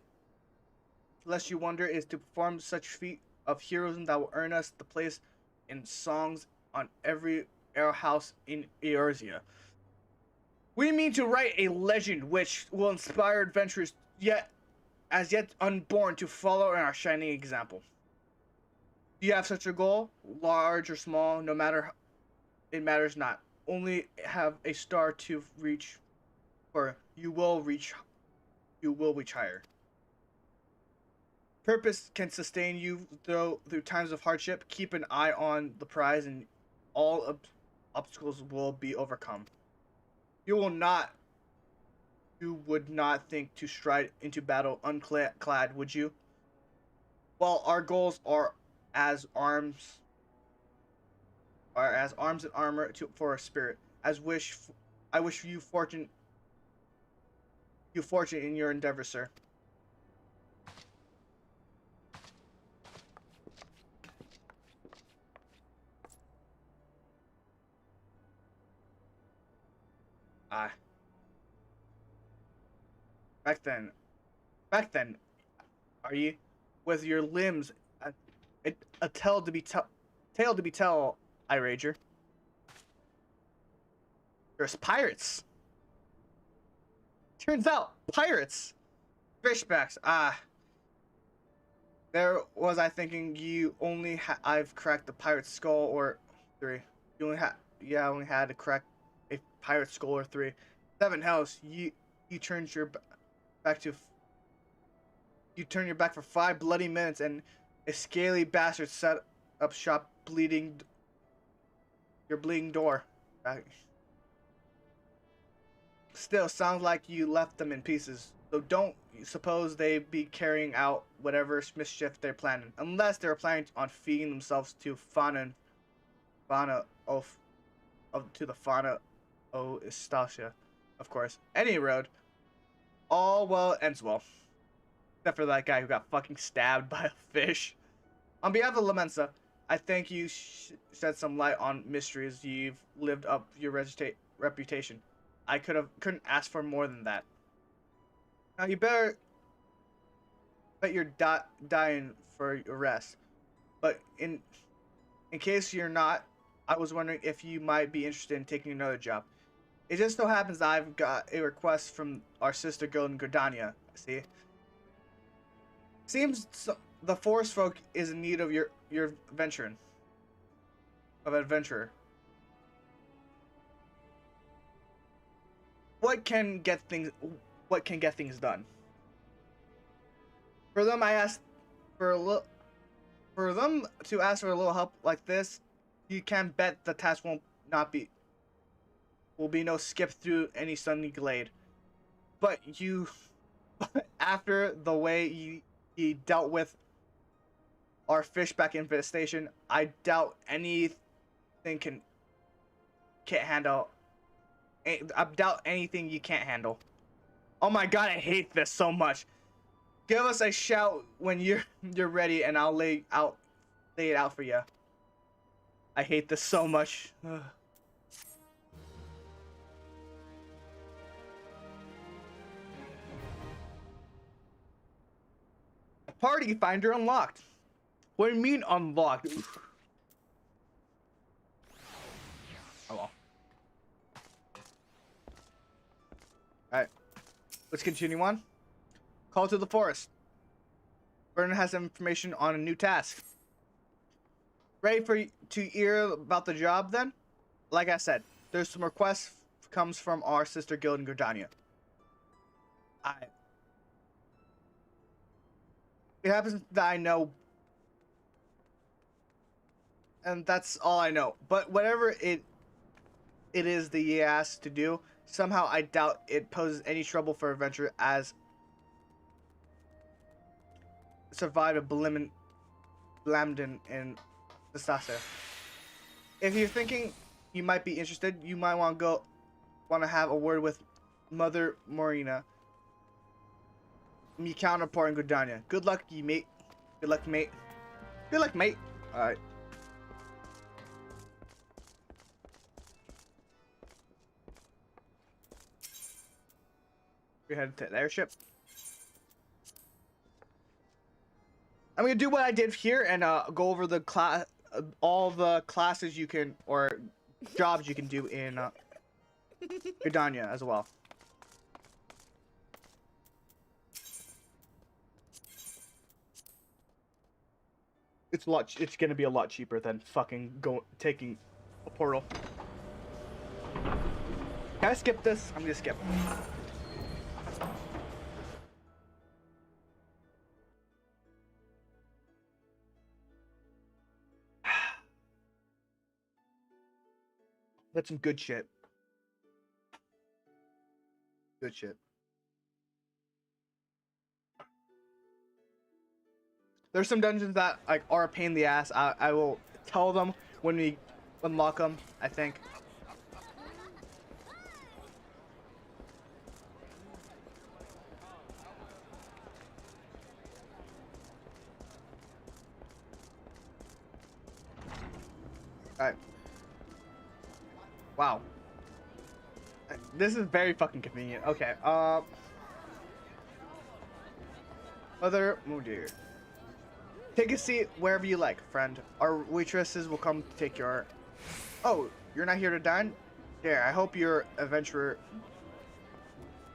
lest you wonder, is to perform such feat of heroism that will earn us the place in songs on every alehouse in Eorzea. We mean to write a legend which will inspire adventurers yet unborn to follow in our shining example. Do you have such a goal, large or small? No matter, it matters not. Only have a star to reach, for you will reach higher. Purpose can sustain you through times of hardship. Keep an eye on the prize, and all obstacles will be overcome. You would not think to stride into battle unclad, would you? Well, our goals are as arms and armor for a spirit. I wish you fortune in your endeavor, sir. Back then, are ye, with your limbs a tale to be tell, I rager. There's pirates. Turns out, pirates. Fishbacks. There was I thinking you only I've cracked the pirate's skull or 3. You only had to crack a pirate's skull or 3. 7 hells. You turned your back to. You turn your back for 5 bloody minutes, and a scaly bastard set up shop, your bleeding door. Still, sounds like you left them in pieces. So don't suppose they be carrying out whatever mischief they're planning, unless they're planning on feeding themselves to fauna Estacia, of course. Any road, all well ends well. Except for that guy who got fucking stabbed by a fish. On behalf of Lamensa, I thank you shed some light on mysteries. You've lived up your reputation. I couldn't ask for more than that. Now you bet you're dying for your rest. But in case you're not, I was wondering if you might be interested in taking another job. It just so happens that I've got a request from our sister guild in Gordania. See? Seems the forest folk is in need of your adventurer. What can get things done? For them, I asked for them to ask for a little help like this. You can bet the task will be no skip through any sunny glade. But after the way he dealt with our fishback infestation, I doubt anything can't handle. I doubt anything you can't handle. Oh my god, I hate this so much. Give us a shout when you're ready, and I'll lay it out for you. I hate this so much. Party finder unlocked. What do you mean unlocked? Oh well. Alright. Let's continue on. Call to the forest. Vernon has information on a new task. Ready to hear about the job then? Like I said, there's some requests comes from our sister guild in Gridania. It happens that I know, and that's all I know. But whatever it is that he asked to do, somehow I doubt it poses any trouble for adventure as survive a Blamden in Sastasha. If you're thinking you might be interested, you might want to have a word with Mother Morina, me counterpart in Gridania. Good luck, you mate. Good luck, mate. Good luck, mate. All right. We're headed to the airship. I'm gonna do what I did here and go over the class, all the classes you can or jobs you can do in Gridania as well. It's gonna be a lot cheaper than fucking taking a portal. Can I skip this? I'm gonna skip. That's some good shit. Good shit. There's some dungeons that like are a pain in the ass. I will tell them when we unlock them, I think. Alright. Wow. This is very fucking convenient. Okay, oh dear. Take a seat wherever you like, friend. Our waitresses will come to take your... Oh, you're not here to dine? Yeah, I hope your adventurer...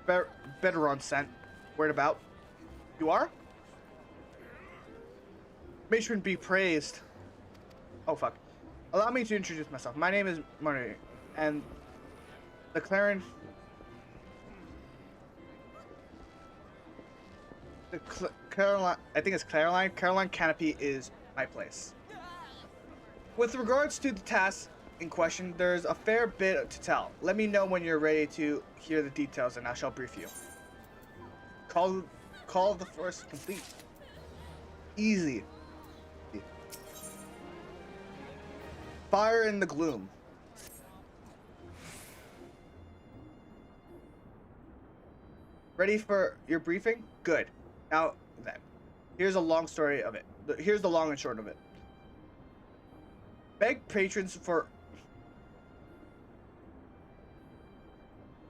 better on scent. Word about. You are? Matron be praised. Oh, fuck. Allow me to introduce myself. My name is Marty, and the Clarion... Caroline, I think it's Caroline. Caroline Canopy is my place. With regards to the task in question, there's a fair bit to tell. Let me know when you're ready to hear the details, and I shall brief you. Call of the forest complete. Easy. Fire in the gloom. Ready for your briefing? Good. Now then, here's a long story of it. Here's the long and short of it. Beg patrons for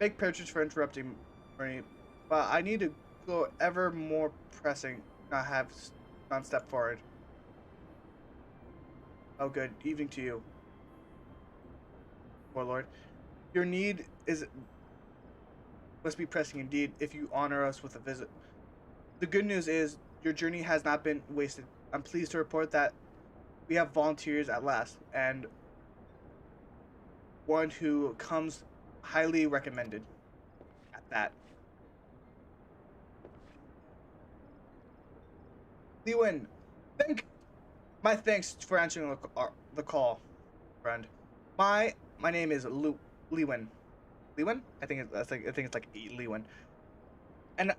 interrupting me, but I need to go ever more pressing. Not have not step forward. Oh, good evening to you, Warlord. Your need must be pressing indeed if you honor us with a visit. The good news is your journey has not been wasted. I'm pleased to report that we have volunteers at last, and one who comes highly recommended at that. Lewin, my thanks for answering the call, friend. My name is Lewin. Lewin? I think it's like Lewin. And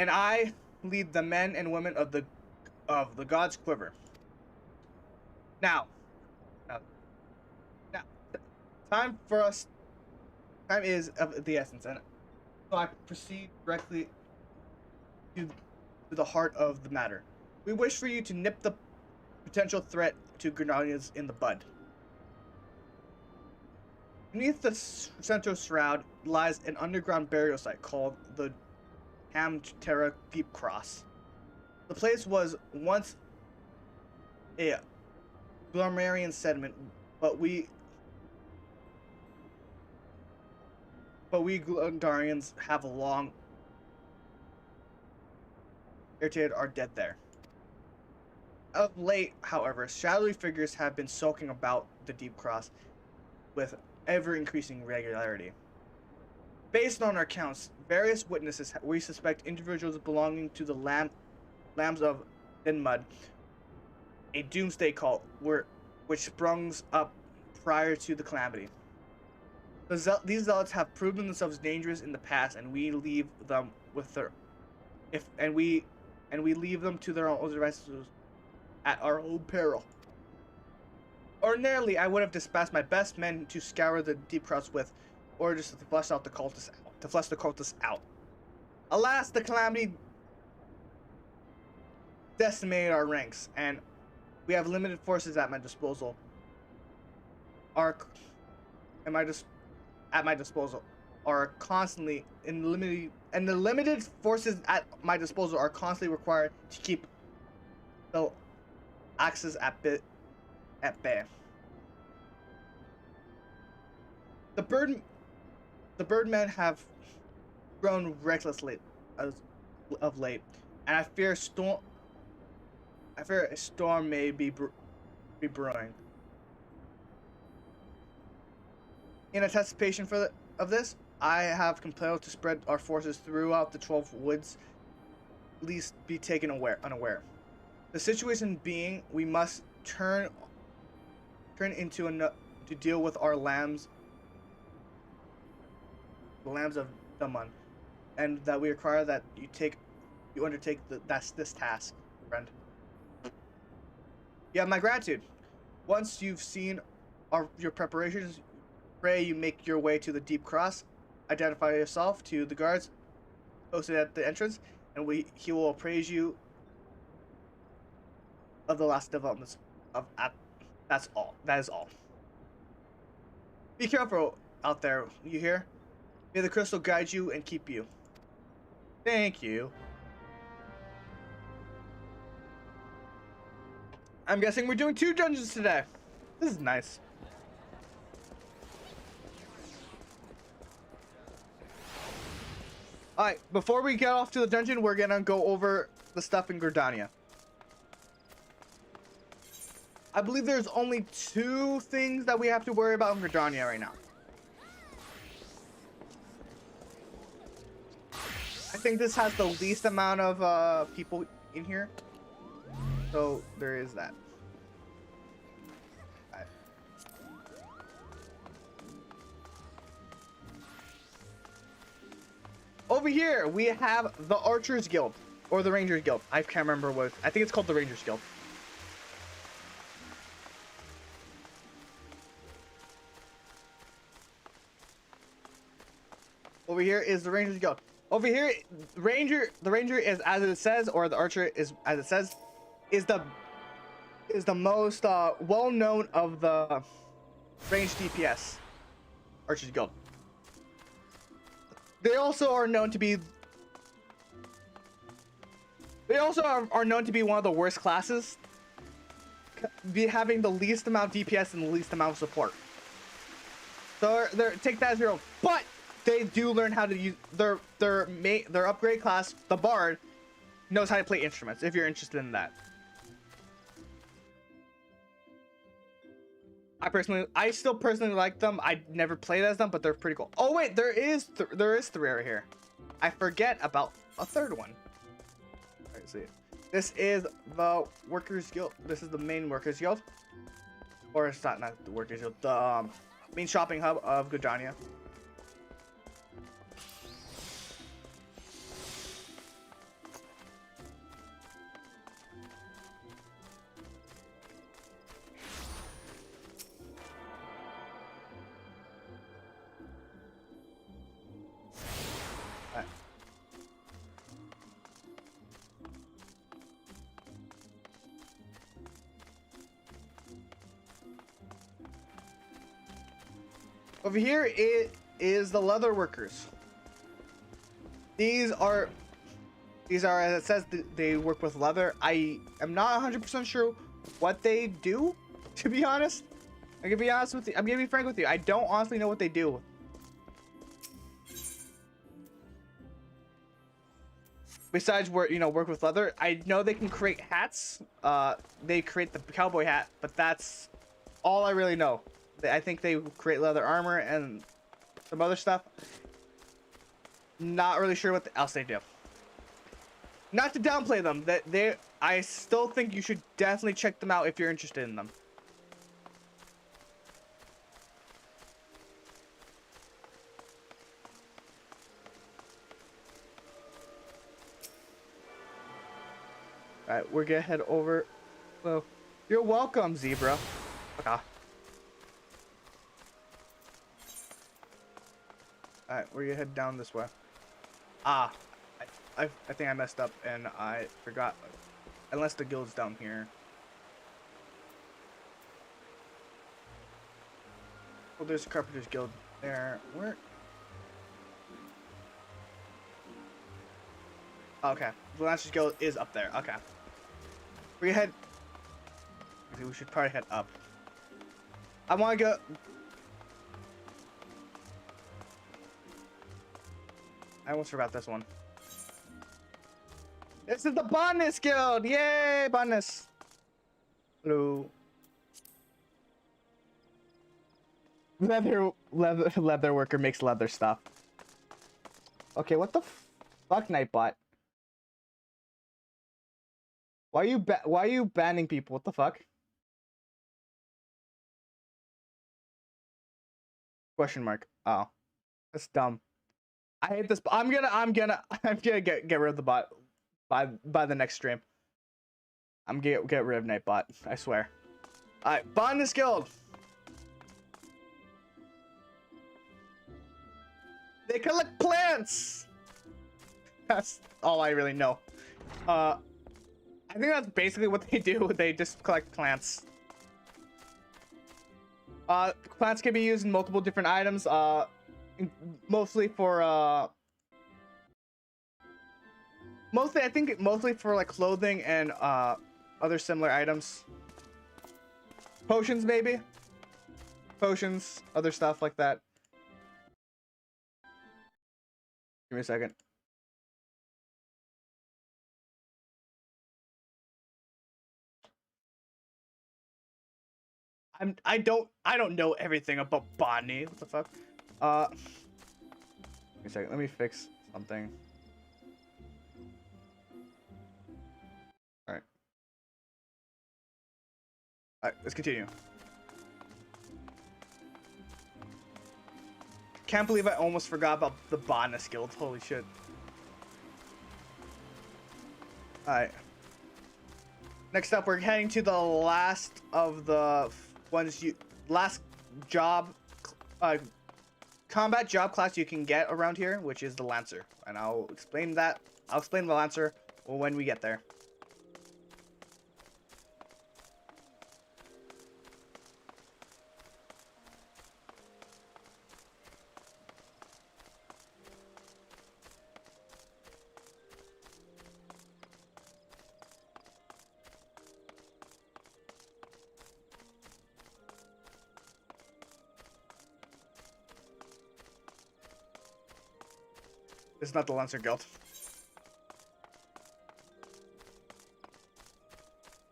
I lead the men and women of the God's Quiver. Now, time is of the essence, and so I proceed directly to the heart of the matter. We wish for you to nip the potential threat to Grenadians in the bud. Beneath the central shroud lies an underground burial site called the Hamterra Deep Cross. The place was once a Glomarian settlement, but we Glondarians have long irritated are dead there. Of late, however, shadowy figures have been sulking about the Deep Cross with ever-increasing regularity. Based on our counts, various witnesses, we suspect individuals belonging to the Lambs of Dinmud, a doomsday cult, which sprung up prior to the calamity. These zealots have proven themselves dangerous in the past, and we leave them leave them to their own devices at our own peril. Ordinarily, I would have dispatched my best men to scour the Deep Cross with, or just to flush the cultists out. Alas, the calamity decimated our ranks, and we have limited forces at my disposal. Are constantly and the limited forces at my disposal are constantly required to keep the axis at bay. The birdmen have grown reckless of late, and I fear a storm may be brewing. In anticipation of this, I have compelled to spread our forces throughout the 12 woods, lest be taken unaware. The situation being, we must turn into to deal with our lambs, the lambs of Daman, and that we require that you undertake this task, friend. You have my gratitude. Once you've seen your preparations, pray you make your way to the Deep Cross, identify yourself to the guards posted at the entrance, and he will appraise you of the last developments that's all. That is all. Be careful out there, you hear? May the crystal guide you and keep you. Thank you. I'm guessing we're doing 2 dungeons today. This is nice. Alright, before we get off to the dungeon, we're gonna go over the stuff in Gridania. I believe there's only 2 things that we have to worry about in Gridania right now. I think this has the least amount of people in here. So there is that. Right. Over here we have the Archers Guild or the Rangers Guild. I can't remember what. I think it's called the Rangers Guild. Over here is the Rangers Guild. Over here, the Ranger is as it says, or the Archer is as it says, is the most well known of the ranged DPS Archers Guild. They also are known to be. They also are known to be one of the worst classes, having the least amount of DPS and the least amount of support. So take that as your own. But they do learn how to use their upgrade class. The Bard knows how to play instruments. If you're interested in that. I still personally like them. I never played as them, but they're pretty cool. Oh wait, there is 3 right here. I forget about a 3rd one. Alright, see. This is the Workers Guild. This is the main Workers Guild, or it's not the Workers Guild. The main shopping hub of Gridania. Over here it is the leather workers. These are as it says, they work with leather. I am not 100% sure what they do, to be honest. I'm gonna be honest with you. I'm gonna be frank with you. I don't honestly know what they do. besides work with leather. I know they can create hats. They create the cowboy hat, but that's all I really know. I think they create leather armor and some other stuff. Not really sure what else they do. Not to downplay them, I still think you should definitely check them out if you're interested in them. Alright, we're gonna head over. Well, you're welcome, zebra. Okay. Alright, we're gonna head down this way. I think I messed up and I forgot. Unless the guild's down here. Well, there's a Carpenter's Guild there. Where? Okay, the Lancer's Guild is up there. Okay. We should probably head up. I want to go. I almost forgot this one. This is the Bonus Guild! Yay, Bonus! Hello. Leather worker makes leather stuff. Okay, what the fuck, Nightbot? Why are you banning people? What the fuck? Question mark. Oh, that's dumb. I hate this. I'm gonna get rid of the bot by the next stream. I'm gonna get rid of Nightbot. I swear. All right, Bonus Guild. They collect plants. That's all I really know. I think that's basically what they do. They just collect plants. Plants can be used in multiple different items. Mostly for mostly for like clothing and other similar items. Potions, maybe. Potions, other stuff like that. Give me a second. I don't know everything about botany. What the fuck? Give me a second. Let me fix something. All right. All right. Let's continue. Can't believe I almost forgot about the Bonus Guild. Holy shit. All right. Next up, we're heading to the last of the last job, combat job class you can get around here, which is the Lancer, and I'll explain that. I'll explain the Lancer when we get there. This is not the Lancer Guild.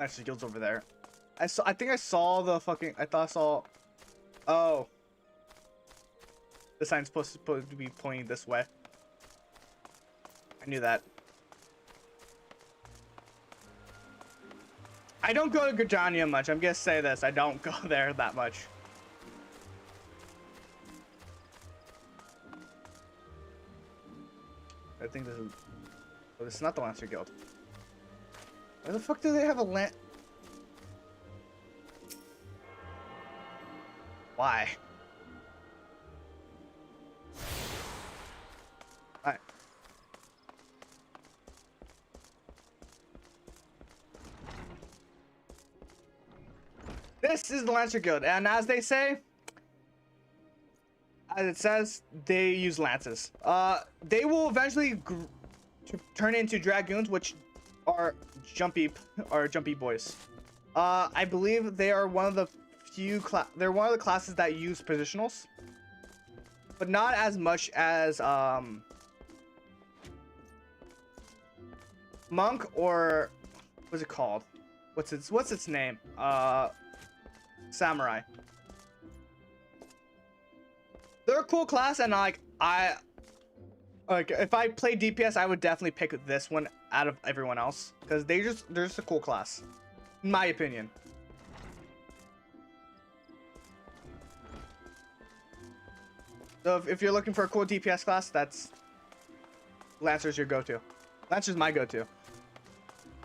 Actually, guild's over there. I think I saw the fucking. I thought I saw. Oh. The sign's supposed to be pointing this way. I knew that. I don't go to Gajania much. I'm gonna say this. I don't go there that much. I think this is. Oh, this is not the Lancer Guild. Where the fuck do they have a Why? Alright. This is the Lancer Guild, and as they say, as it says, they use lances. They will eventually turn into dragoons, which are jumpy boys. I believe they are one of the few they're one of the classes that use positionals, but not as much as monk or what's it called? What's its name? Samurai. They're a cool class, and like if I play DPS, I would definitely pick this one out of everyone else because they're just a cool class, in my opinion. So if you're looking for a cool DPS class, that's Lancer's your go-to. Lancer's my go-to.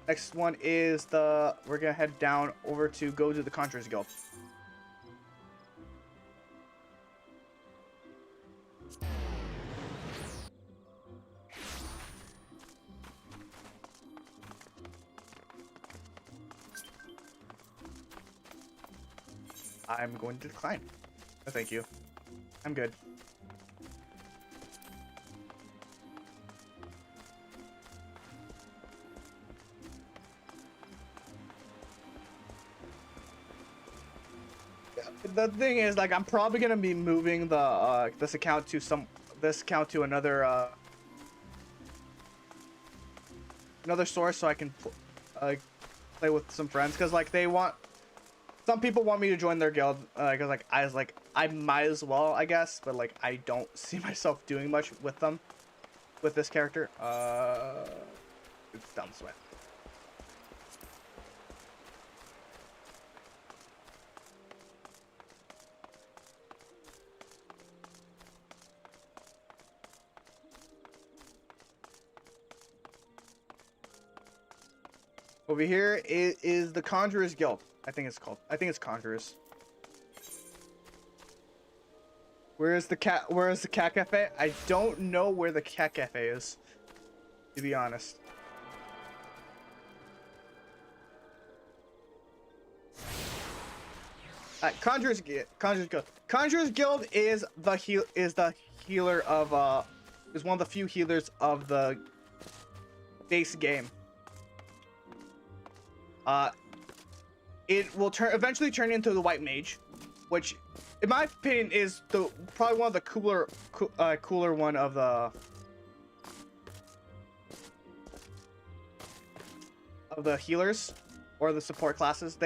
Next one is we're gonna head down over to go to the Conjurer's Guild. I'm going to decline. No, thank you. I'm good. The thing is, like, I'm probably gonna be moving the this account to another source so I can play with some friends, because like some people want me to join their guild, because I might as well, I guess, but like I don't see myself doing much with them with this character. It's down this way. Over here is the Conjurer's Guild. I think it's Conjurers. Where is the cat cafe? I don't know where the cat cafe is, to be honest. Conjurer's Guild. Conjurer's Guild is the healer of is one of the few healers of the base game. It will eventually turn into the White Mage, which, in my opinion, is probably one of the cooler one of the healers or the support classes.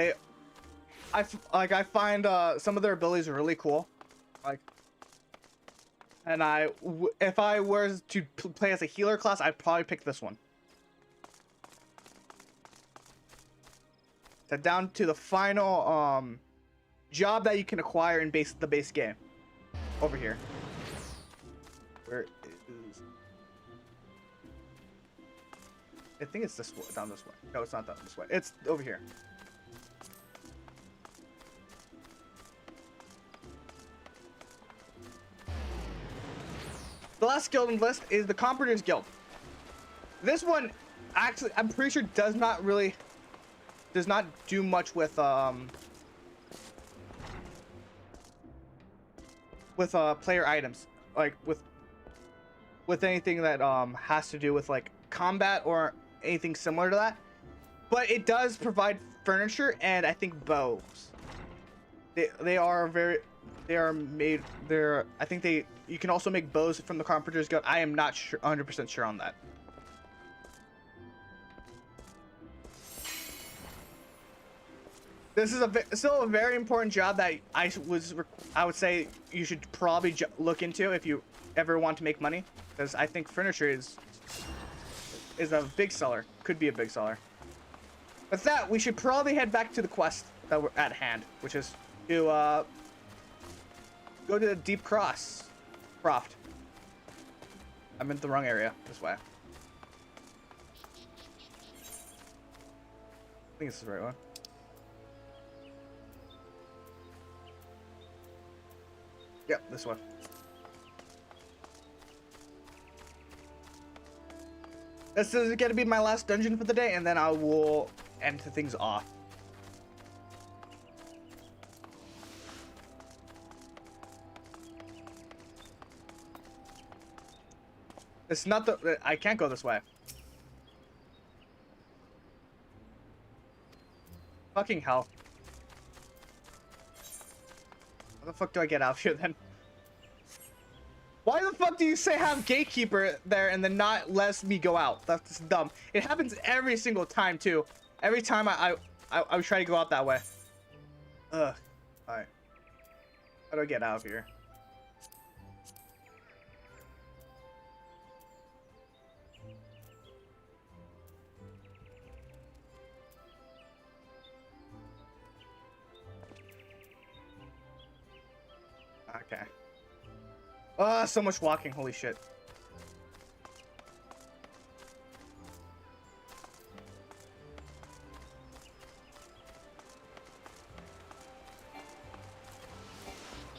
I find some of their abilities are really cool. And if I was to play as a healer class, I'd probably pick this one. Down to the final job that you can acquire in the base game. Over here. Where is... I think it's this way, down this way. No, it's not down this way. It's over here. The last guild on the list is the Comforters Guild. This one, actually, I'm pretty sure does not do much with player items, like with anything that has to do with like combat or anything similar to that. But it does provide furniture and I think bows. You can also make bows from the Comforters Guild. I am not sure, 100% sure on that. This is still a very important job that I would say you should probably look into if you ever want to make money, because I think furniture is a big seller, could be a big seller. With that, we should probably head back to the quest that we're at hand, which is to go to the Deep Croft. I'm in the wrong area. This way. I think this is the right one. Yep, this one. This is gonna be my last dungeon for the day, and then I will end things off. It's not I can't go this way. Fucking hell. How the fuck do I get out of here then? Why the fuck do you say have gatekeeper there and then not let me go out? That's just dumb. It happens every single time too. Every time I try to go out that way. Ugh. All right. How do I get out of here? Okay. So much walking. Holy shit.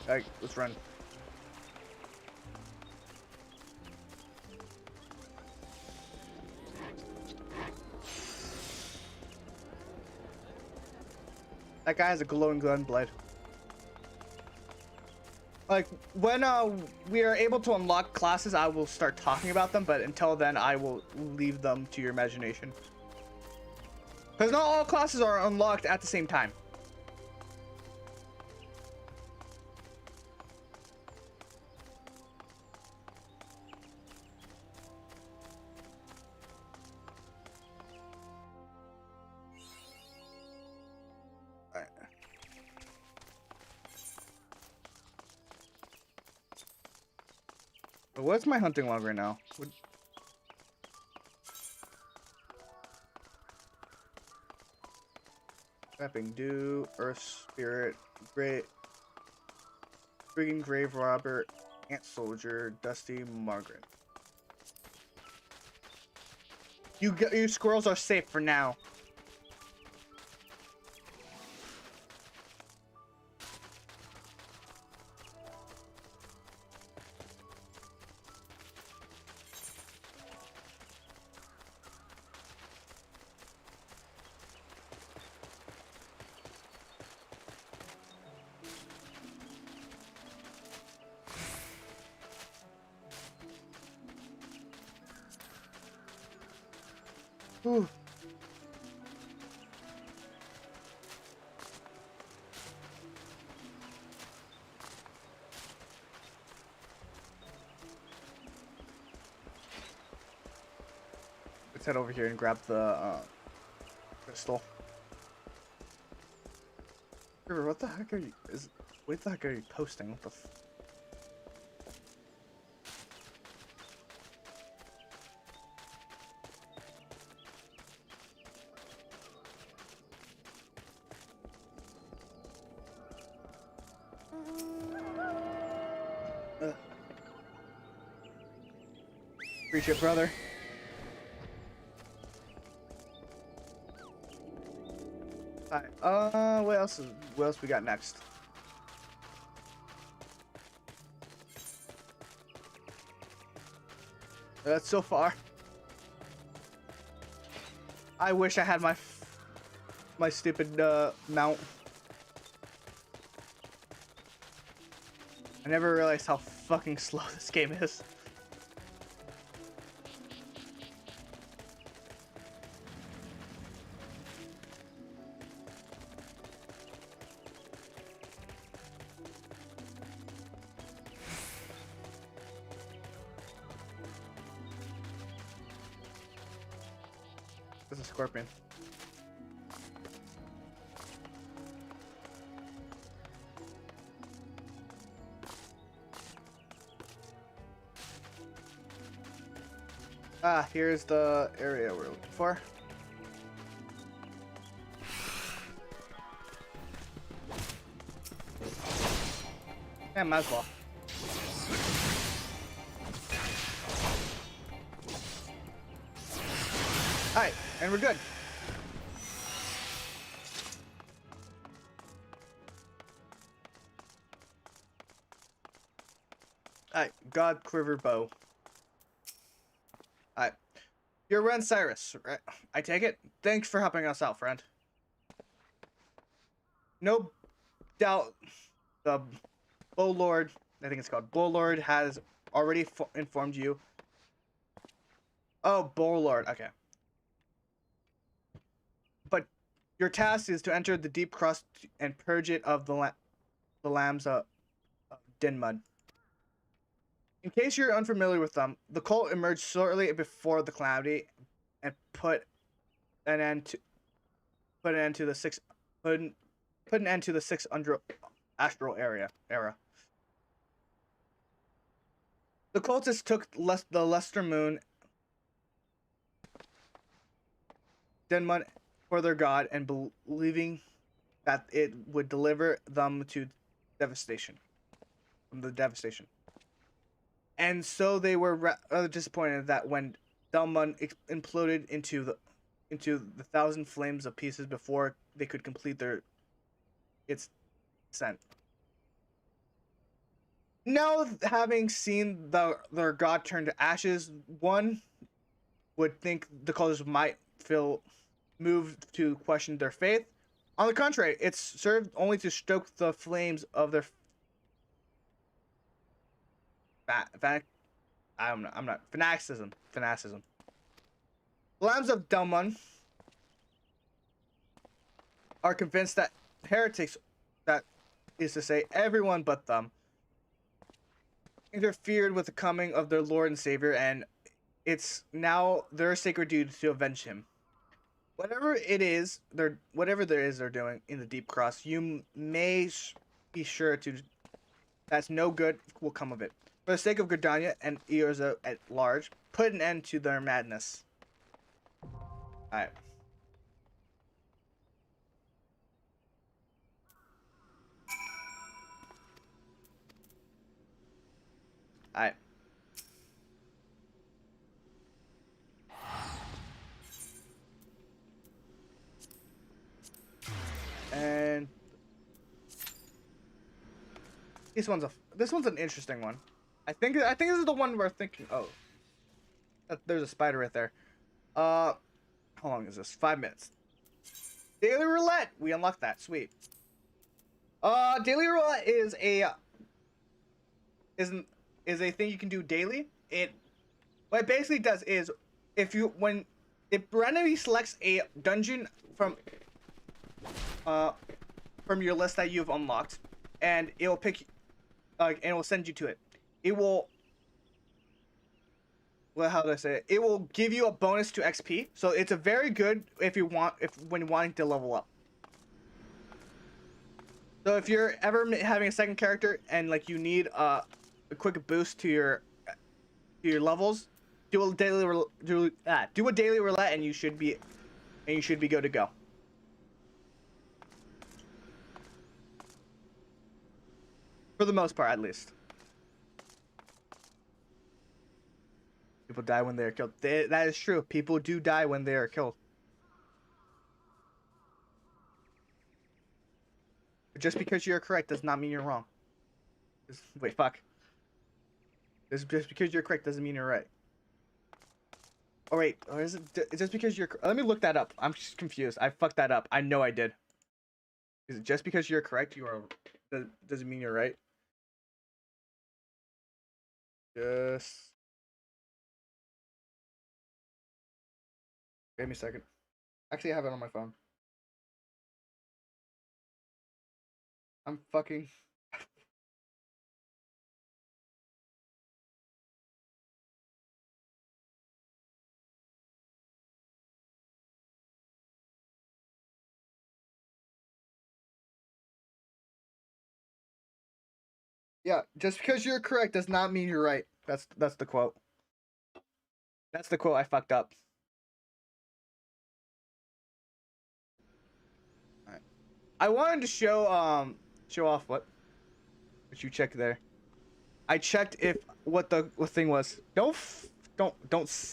Alright, let's run. That guy has a glowing gun blade. Like, when we are able to unlock classes, I will start talking about them, but until then, I will leave them to your imagination. Because not all classes are unlocked at the same time. What's my hunting log right now? Trapping Dew, Earth Spirit, Great, Friggin' Grave Robber, Ant Soldier, Dusty Margaret. Your squirrels are safe for now. Ooh. Let's head over here and grab the crystal. River, what the heck are you? What the heck are you posting? What the? Appreciate, brother. Alright, what else we got next? That's so far. I wish I had my stupid mount. I never realized how fucking slow this game is. There's a scorpion. Ah, here's the area we're looking for. Yeah, might as well. Alright, and we're good. Alright, God Quiver Bow. Alright. You're Ren Cyrus, right? I take it? Thanks for helping us out, friend. No doubt the Bowlord, I think it's called Bowlord, has already informed you. Oh, Bowlord, okay. But your task is to enter the deep crust and purge it of the lambs of Dinmud. In case you're unfamiliar with them, the cult emerged shortly before the calamity and put an end to put an end to the six put an, put an end to the astral era. The cultists took the Luster Moon Denmon for their god and believing that it would deliver them to devastation. From the devastation. And so they were rather disappointed that when Delmon imploded into the thousand flames of pieces before they could complete its descent. Now, having seen their god turn to ashes, one would think the cultists might feel moved to question their faith. On the contrary, it's served only to stoke the flames of their fanaticism. The Lambs of Delmon are convinced that heretics, that is to say, everyone but them, interfered with the coming of their Lord and Savior, and it's now their sacred duty to avenge him. Whatever they're doing in the Deep Cross, you may be sure that no good will come of it. For the sake of Gridania and Eorza at large, put an end to their madness. Alright. Alright. And this one's an interesting one. I think this is the one we're thinking. Oh, there's a spider right there. How long is this? 5 minutes. Daily Roulette. We unlocked that. Sweet. Daily Roulette is a thing you can do daily. What it basically does is if randomly selects a dungeon from your list that you've unlocked, and it will pick and it will send you to it. It will, well, how do I say it? It will give you a bonus to XP. So it's a very good when wanting to level up. So if you're ever having a second character and like you need a quick boost to your levels, do a daily roulette and you should be good to go. For the most part, at least. People die when they are killed. That is true. People do die when they are killed. Just because you're correct does not mean you're wrong. Wait, fuck. Just because you're correct doesn't mean you're right. Oh wait, or is it just because you're? Let me look that up. I'm just confused. I fucked that up. I know I did. Is it just because you're correct doesn't mean you're right? Just give me a second. Actually, I have it on my phone. I'm fucking. Yeah, just because you're correct does not mean you're right. That's the quote. That's the quote I fucked up. All right. I wanted to show off what you check there. I checked if what thing was. Don't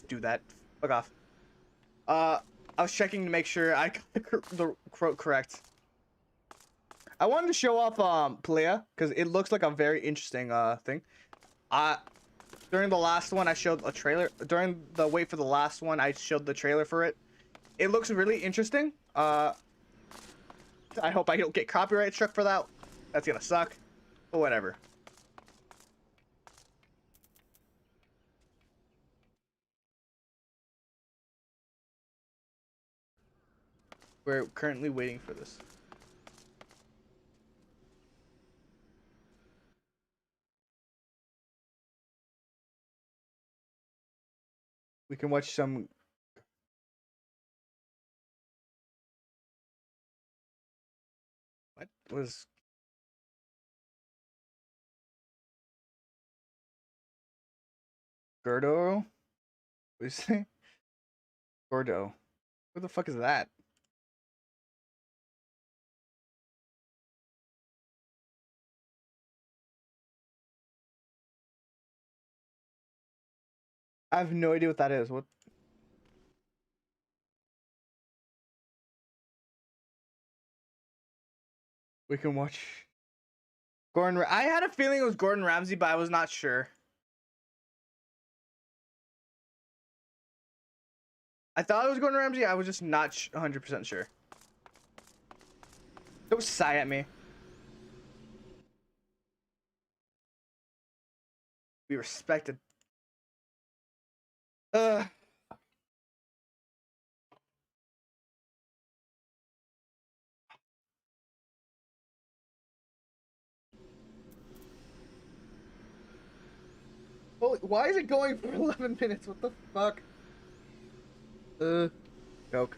do that. Fuck off. I was checking to make sure I got the quote correct. I wanted to show off Playa because it looks like a very interesting thing. During the last one I showed a trailer. During the wait for the last one I showed the trailer for it. It looks really interesting. I hope I don't get copyright struck for that. That's gonna suck. But whatever. We're currently waiting for this. We can watch some. What was Gordo? What do you say? Gordo. What the fuck is that? I have no idea what that is. What? We can watch Gordon. I had a feeling it was Gordon Ramsay, but I was not sure. I thought it was Gordon Ramsay. I was just not 100% sure. Don't sigh at me. Be respected. Holy, why is it going for 11 minutes? What the fuck? Joke.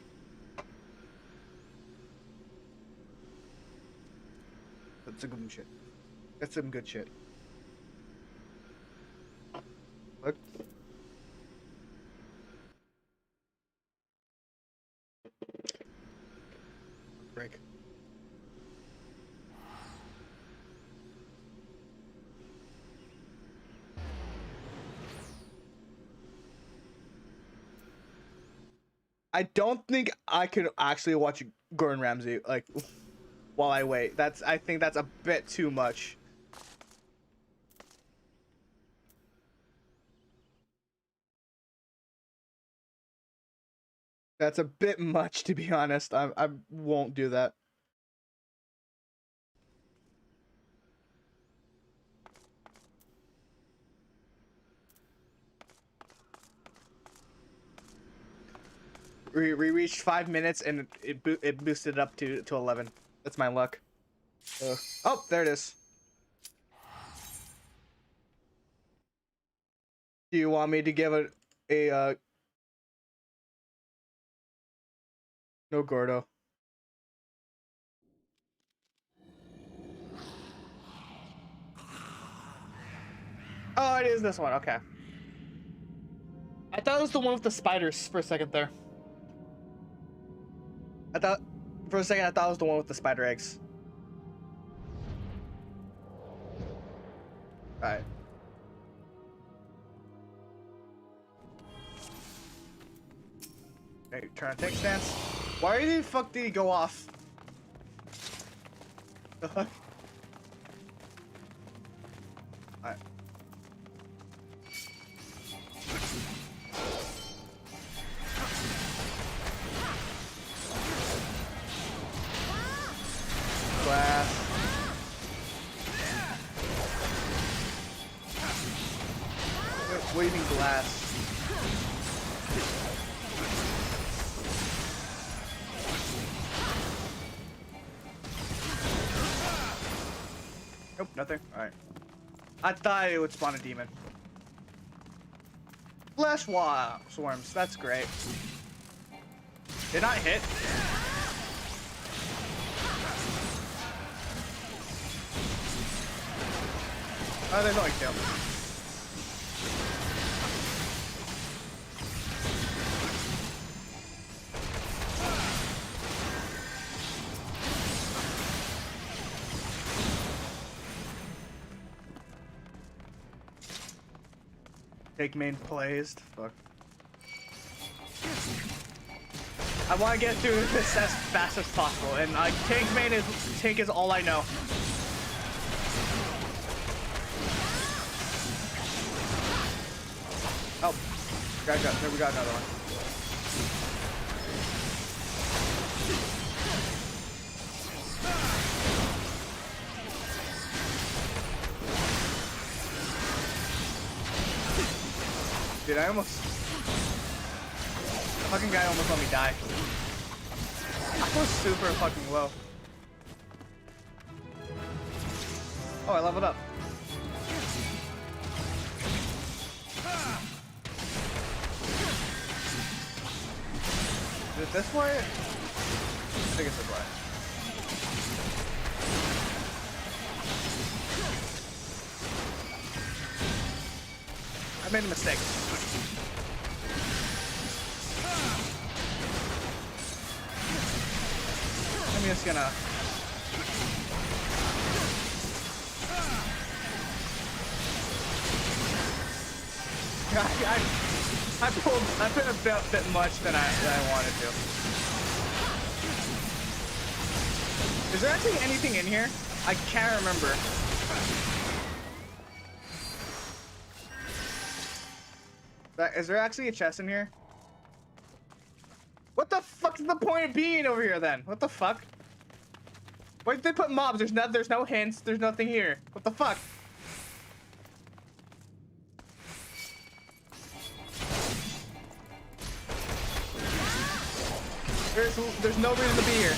That's some good shit. That's some good shit. Look. Break. I don't think I could actually watch Gordon Ramsay like while I wait. I think that's a bit too much. That's a bit much, to be honest. I won't do that. We reached 5 minutes and it boosted up to 11. That's my luck. Oh, there it is. Do you want me to give it a no Gordo? Oh, it is this one. Okay. I thought it was the one with the spiders for a second there. I thought it was the one with the spider eggs. Alright. Okay, turn on tank stance. Why the fuck did he go off? The fuck? Alright. Glass. What do you mean glass? Nope, nothing. Alright. I thought it would spawn a demon. Flesh swarms, that's great. Did not hit. Oh, there's only two. Take main placed. Fuck. I want to get through this as fast as possible, and tank is all I know. Oh, we got another one. Dude, the fucking guy almost let me die. I was super fucking low. Oh, I leveled up. Is it this way? I think it's this way. I made a mistake. I'm just gonna... I put a bit much than I wanted to. Is there actually anything in here? I can't remember. Is there actually a chest in here? What the fuck is the point of being over here then? What the fuck? Why did they put mobs? There's no hints. There's nothing here. What the fuck? There's no reason to be here.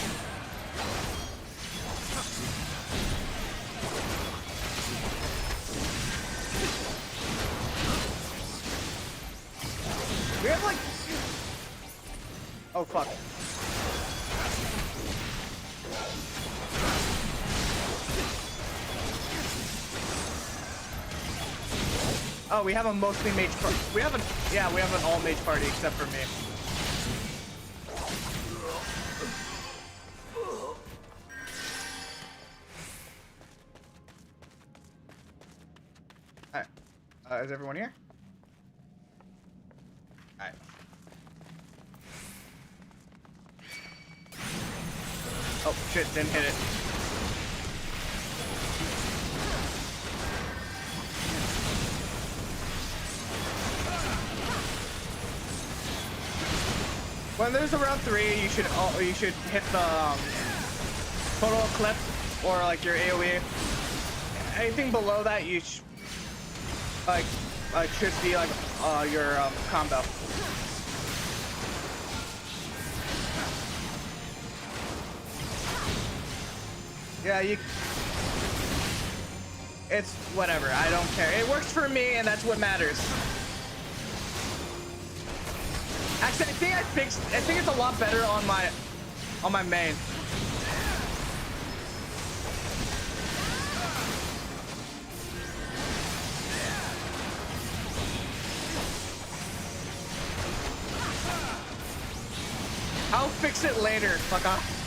We have like... Oh fuck. Oh, we have a mostly mage party. We have an all mage party except for me. Alright. Is everyone here? Alright. Oh shit, didn't hit it. When there's around 3, you should hit the total Eclipse or like your AoE. Anything below that, you should be like your combo. Yeah, it's whatever. I don't care. It works for me, and that's what matters. Actually, I think it's a lot better on my main. I'll fix it later. Fuck off.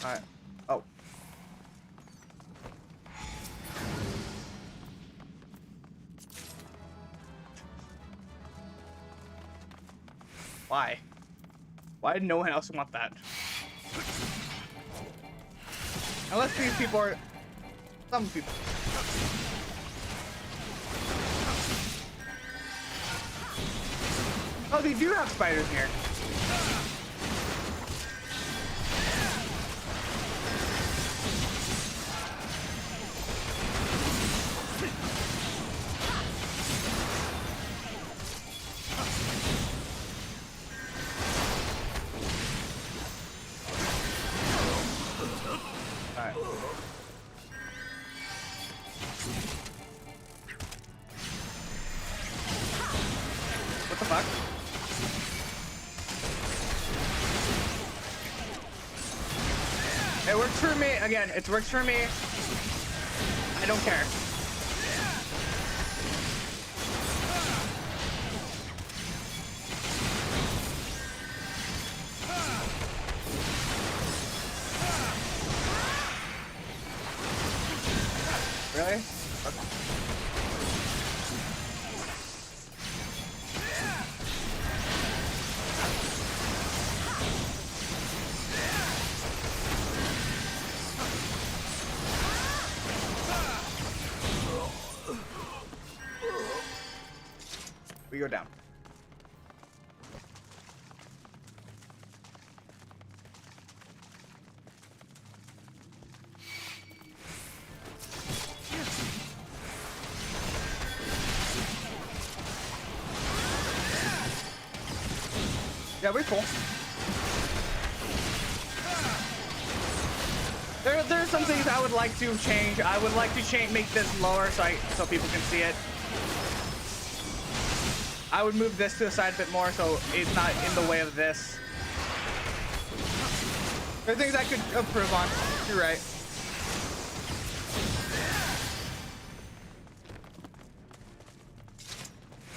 Alright. Oh. Why? Why did no one else want that? Unless these people are... Some people. Oh, they do have spiders here. What the fuck? It works for me. Again, it works for me. I don't care. Really? Okay. We go down. Yeah, we're cool. There are some things I would like to change. I would like to make this lower so people can see it. I would move this to the side a bit more so it's not in the way of this. There are things I could improve on. You're right.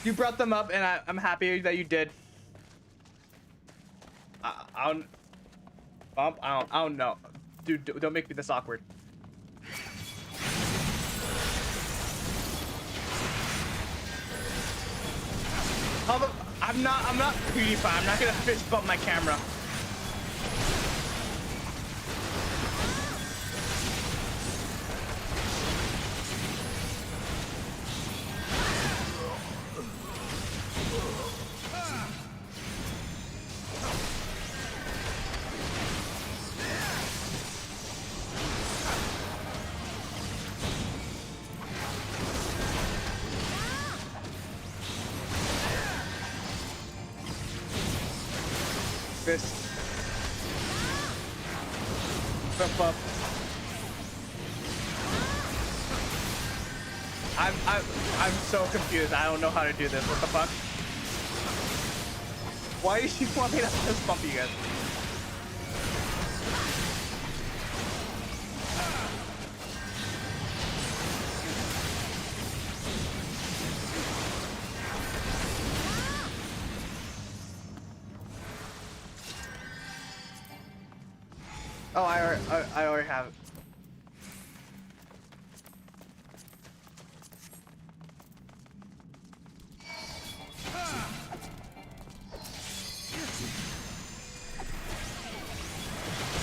You brought them up, and I'm happy that you did. I don't, Bump. I don't know, dude. Don't make me this awkward. I'm not PewDiePie. I'm not gonna fist bump my camera. Fist. Bump up. I'm so confused. I don't know how to do this. What the fuck? Why do you want me to fist bump you guys? Oh, I already have it.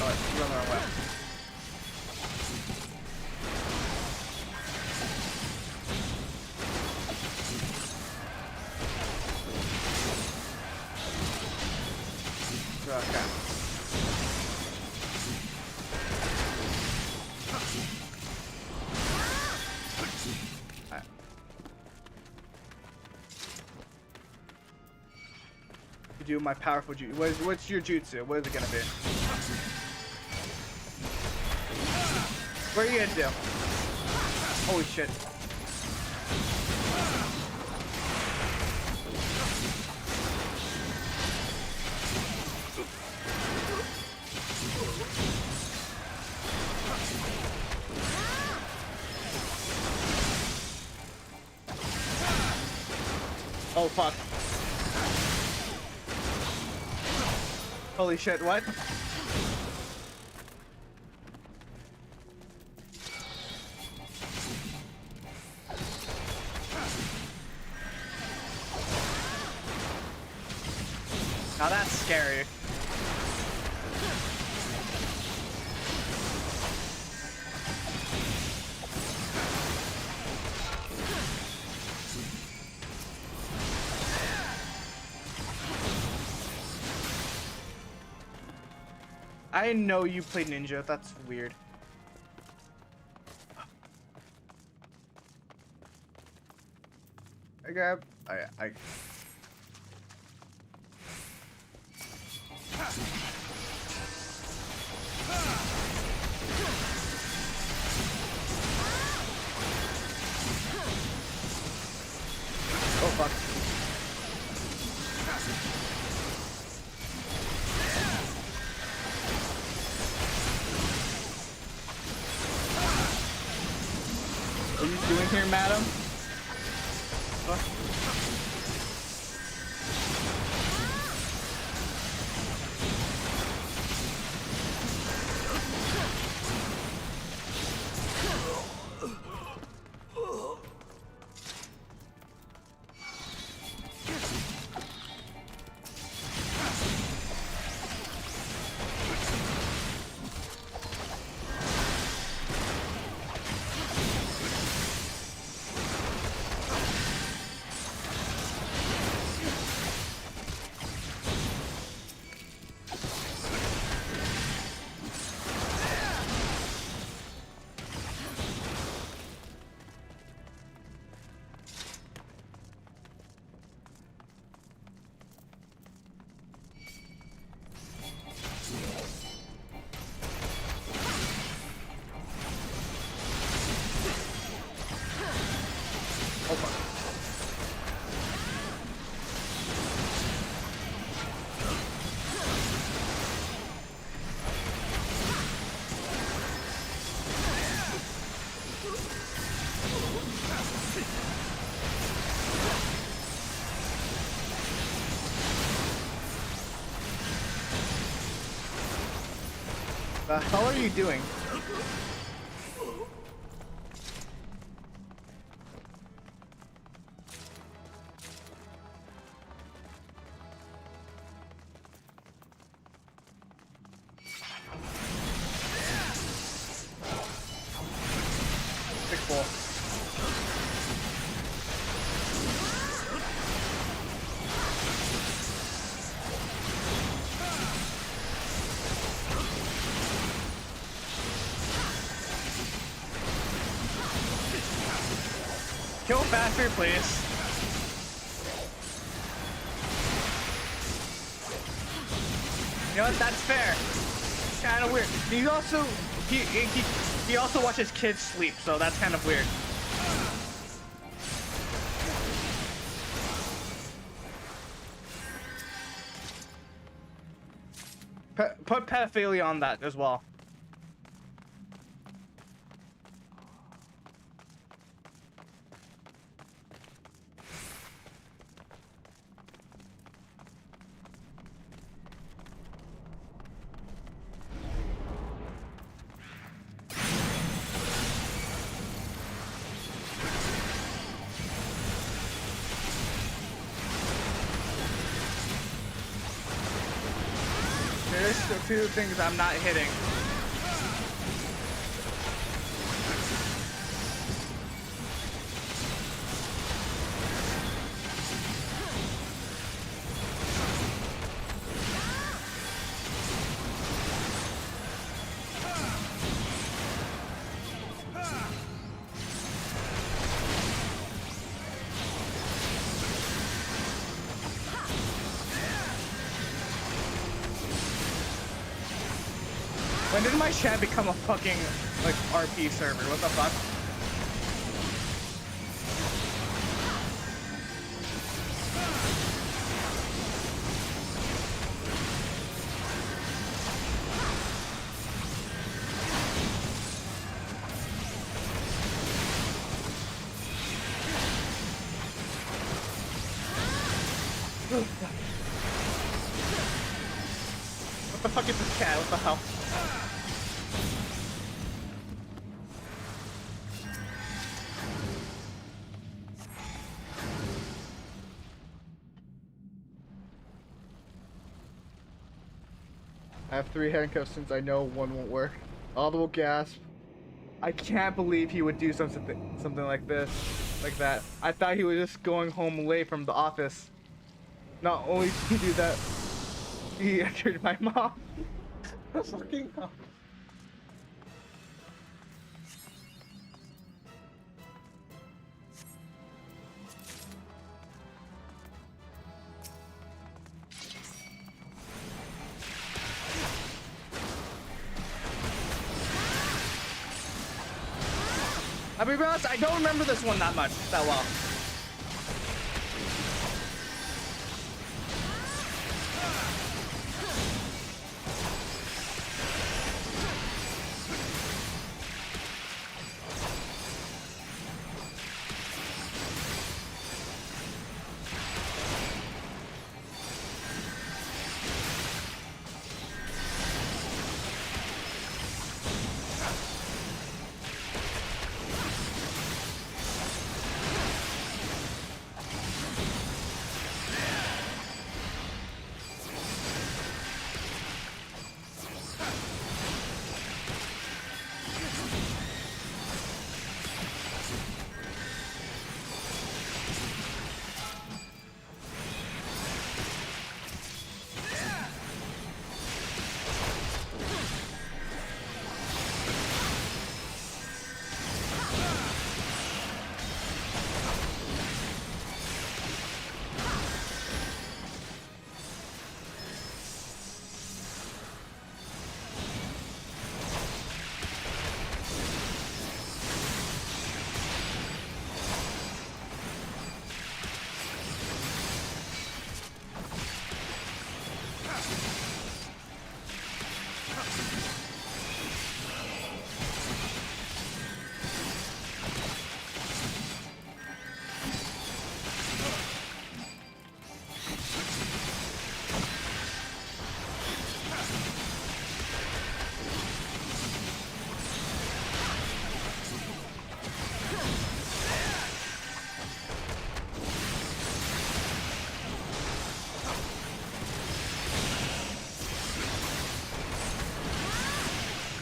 Oh, you're on the wrong way. Okay. Do my powerful jutsu. What's your jutsu? What is it gonna be? What are you gonna do? Holy shit. Oh fuck. Holy shit, what? Now that's scary. I didn't know you played ninja. That's weird. I grab. I. Oh fuck. What are you doing here, madam? What? The hell are you doing? Big ball. Kill faster, please. You know what? That's fair. It's kind of weird. He also watches kids sleep, so that's kind of weird. Put pedophilia on that as well. There's a few things I'm not hitting. When did my chat become a fucking, like, RP server? What the fuck? What the fuck is this cat? What the hell? I have 3 handcuffs since I know one won't work. Audible gasp. I can't believe he would do something like this, like that. I thought he was just going home late from the office. Not only did he do that, he entered my mom. Fucking hell. I'll be honest, I don't remember this one that well.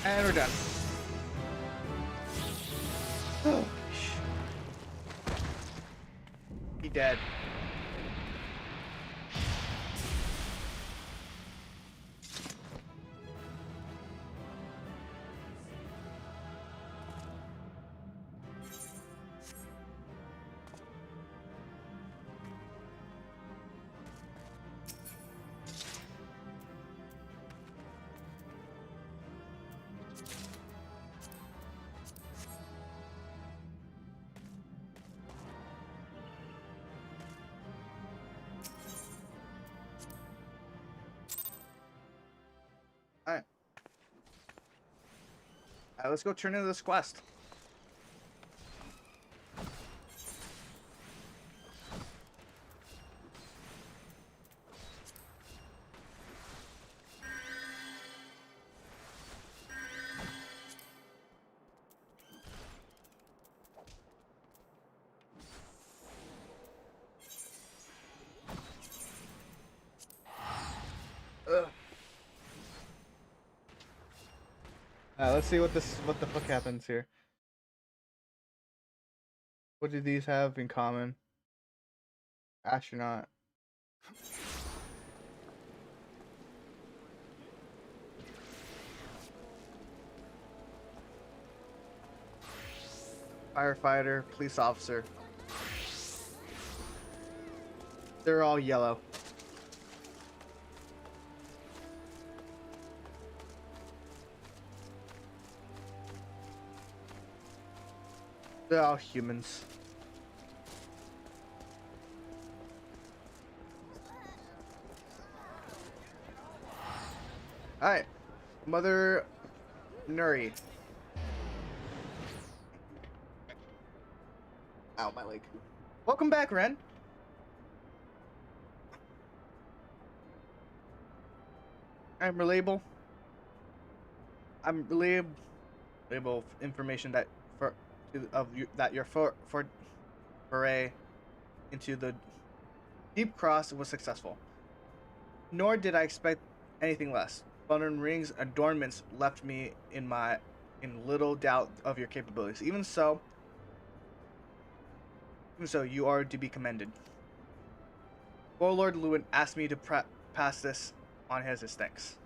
And we're done. He dead. Alright. Alright, let's go turn into this quest. Ugh. Let's see what the fuck happens here. What do these have in common? Astronaut. Firefighter, police officer. They're all yellow. They're all humans. Alright. Mother Nuri. Ow, my leg. Welcome back, Ren. I'm reliable information that your foray into the deep cross was successful. Nor did I expect anything less. Button rings adornments left me in little doubt of your capabilities. Even so, you are to be commended. Warlord Lewin asked me to pass this on his thanks.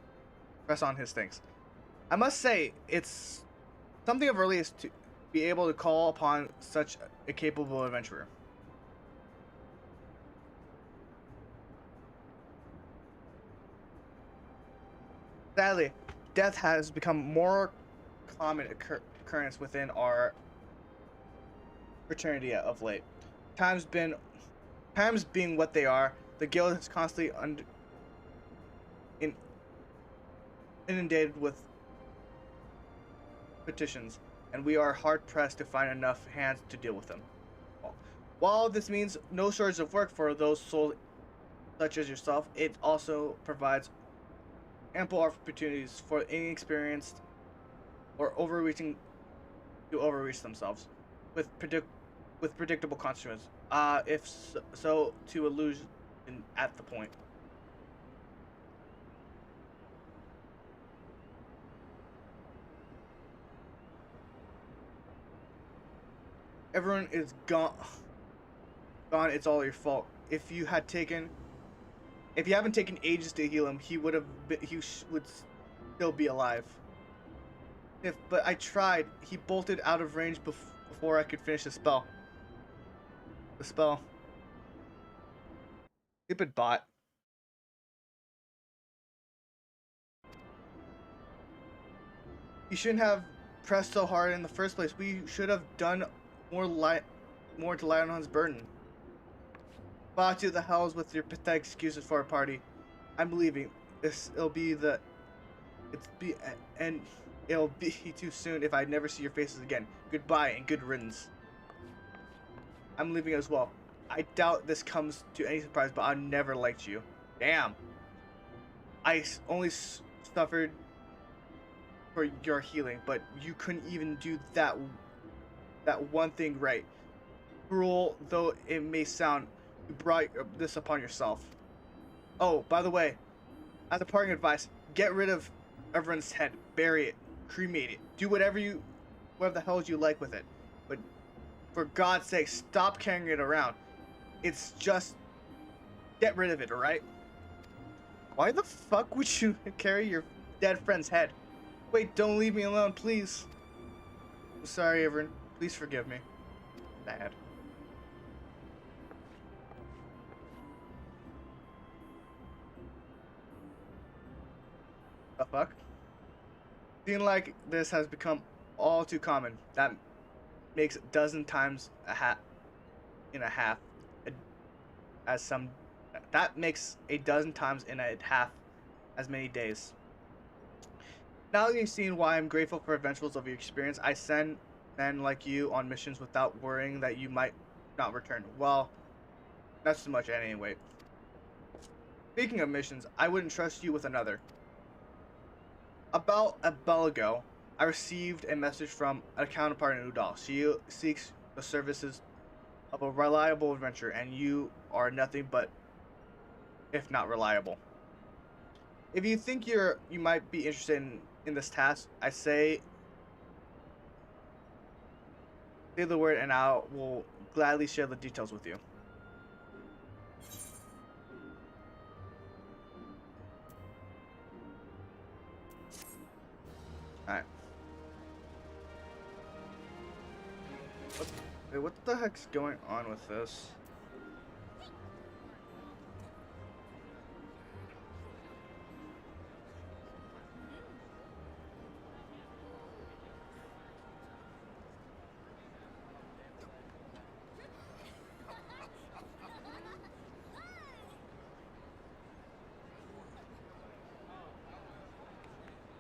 Press on his thanks. I must say, it's something of earliest to be able to call upon such a capable adventurer. Sadly, death has become more common occurrence within our fraternity of late. Times being what they are, the guild is constantly inundated with petitions, and we are hard pressed to find enough hands to deal with them. While this means no shortage of work for those souls such as yourself, it also provides ample opportunities for inexperienced or overreaching to overreach themselves with predictable consequences. If so, to illusion at the point. Everyone is gone. It's all your fault. If you haven't taken ages to heal him, he would still be alive. But I tried. He bolted out of range before I could finish the spell. Stupid bot. You shouldn't have pressed so hard in the first place. We should have done more to lighten on his burden. Fly to the hells with your pathetic excuses for our party. I'm leaving. It'll be too soon if I never see your faces again. Goodbye and good riddance. I'm leaving as well. I doubt this comes to any surprise, but I never liked you. Damn. I only suffered for your healing, but you couldn't even do that one thing right. Cruel though it may sound, you brought this upon yourself. Oh, by the way, as a parting advice, get rid of everyone's head, bury it. cremate it. Do whatever the hell you like with it. But for God's sake, stop carrying it around. It's just, get rid of it, alright? Why the fuck would you carry your dead friend's head? Wait, don't leave me alone, please. I'm sorry, everyone. Please forgive me. Bad. The fuck? Feeling like this has become all too common. That makes a dozen times in a half as some. That makes a dozen times in a half as many days. Now that you've seen why I'm grateful for eventuals of your experience, I send men like you on missions without worrying that you might not return. Well, that's too much anyway. Speaking of missions, I wouldn't trust you with another. About a bell ago, I received a message from a counterpart in Udall. She seeks the services of a reliable adventurer, and you are nothing but, if not reliable. If you think you might be interested in this task, I say the word and I will gladly share the details with you. Alright. What the heck's going on with this?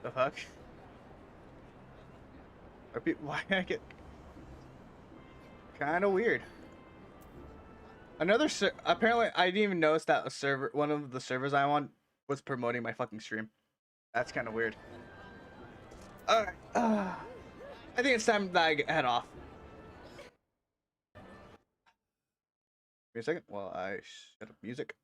The fuck? Why I get kind of weird. Apparently I didn't even notice that one of the servers I'm on was promoting my fucking stream. That's kind of weird. Alright, I think it's time that I head off. Give me a second while I shut up music.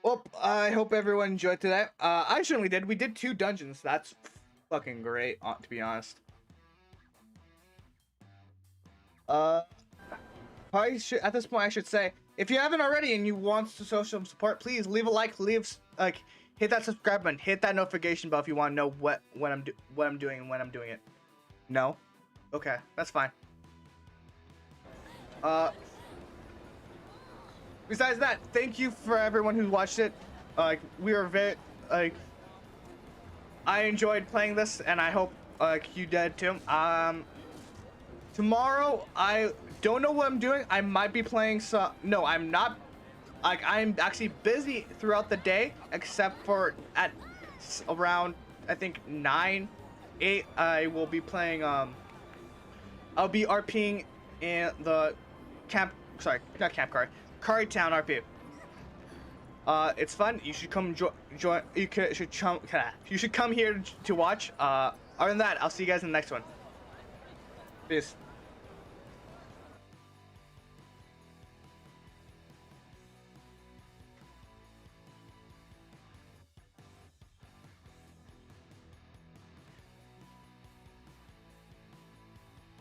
Well, I hope everyone enjoyed today. I certainly did. We did 2 dungeons. That's fucking great, to be honest. Probably should, at this point, I should say, if you haven't already and you want to show some support, please leave a like, hit that subscribe button, hit that notification bell if you want to know what I'm doing and when I'm doing it. No? Okay, that's fine. Besides that, thank you for everyone who watched it. We were very, I enjoyed playing this, and I hope, you did too. Tomorrow, I don't know what I'm doing. I might be playing some, no, I'm not, I'm actually busy throughout the day, except for at around, I think, 9, 8, I will be playing, I'll be RPing in the Kari Town RP. It's fun. You should come join. You should come here to watch. Other than that, I'll see you guys in the next one. Peace.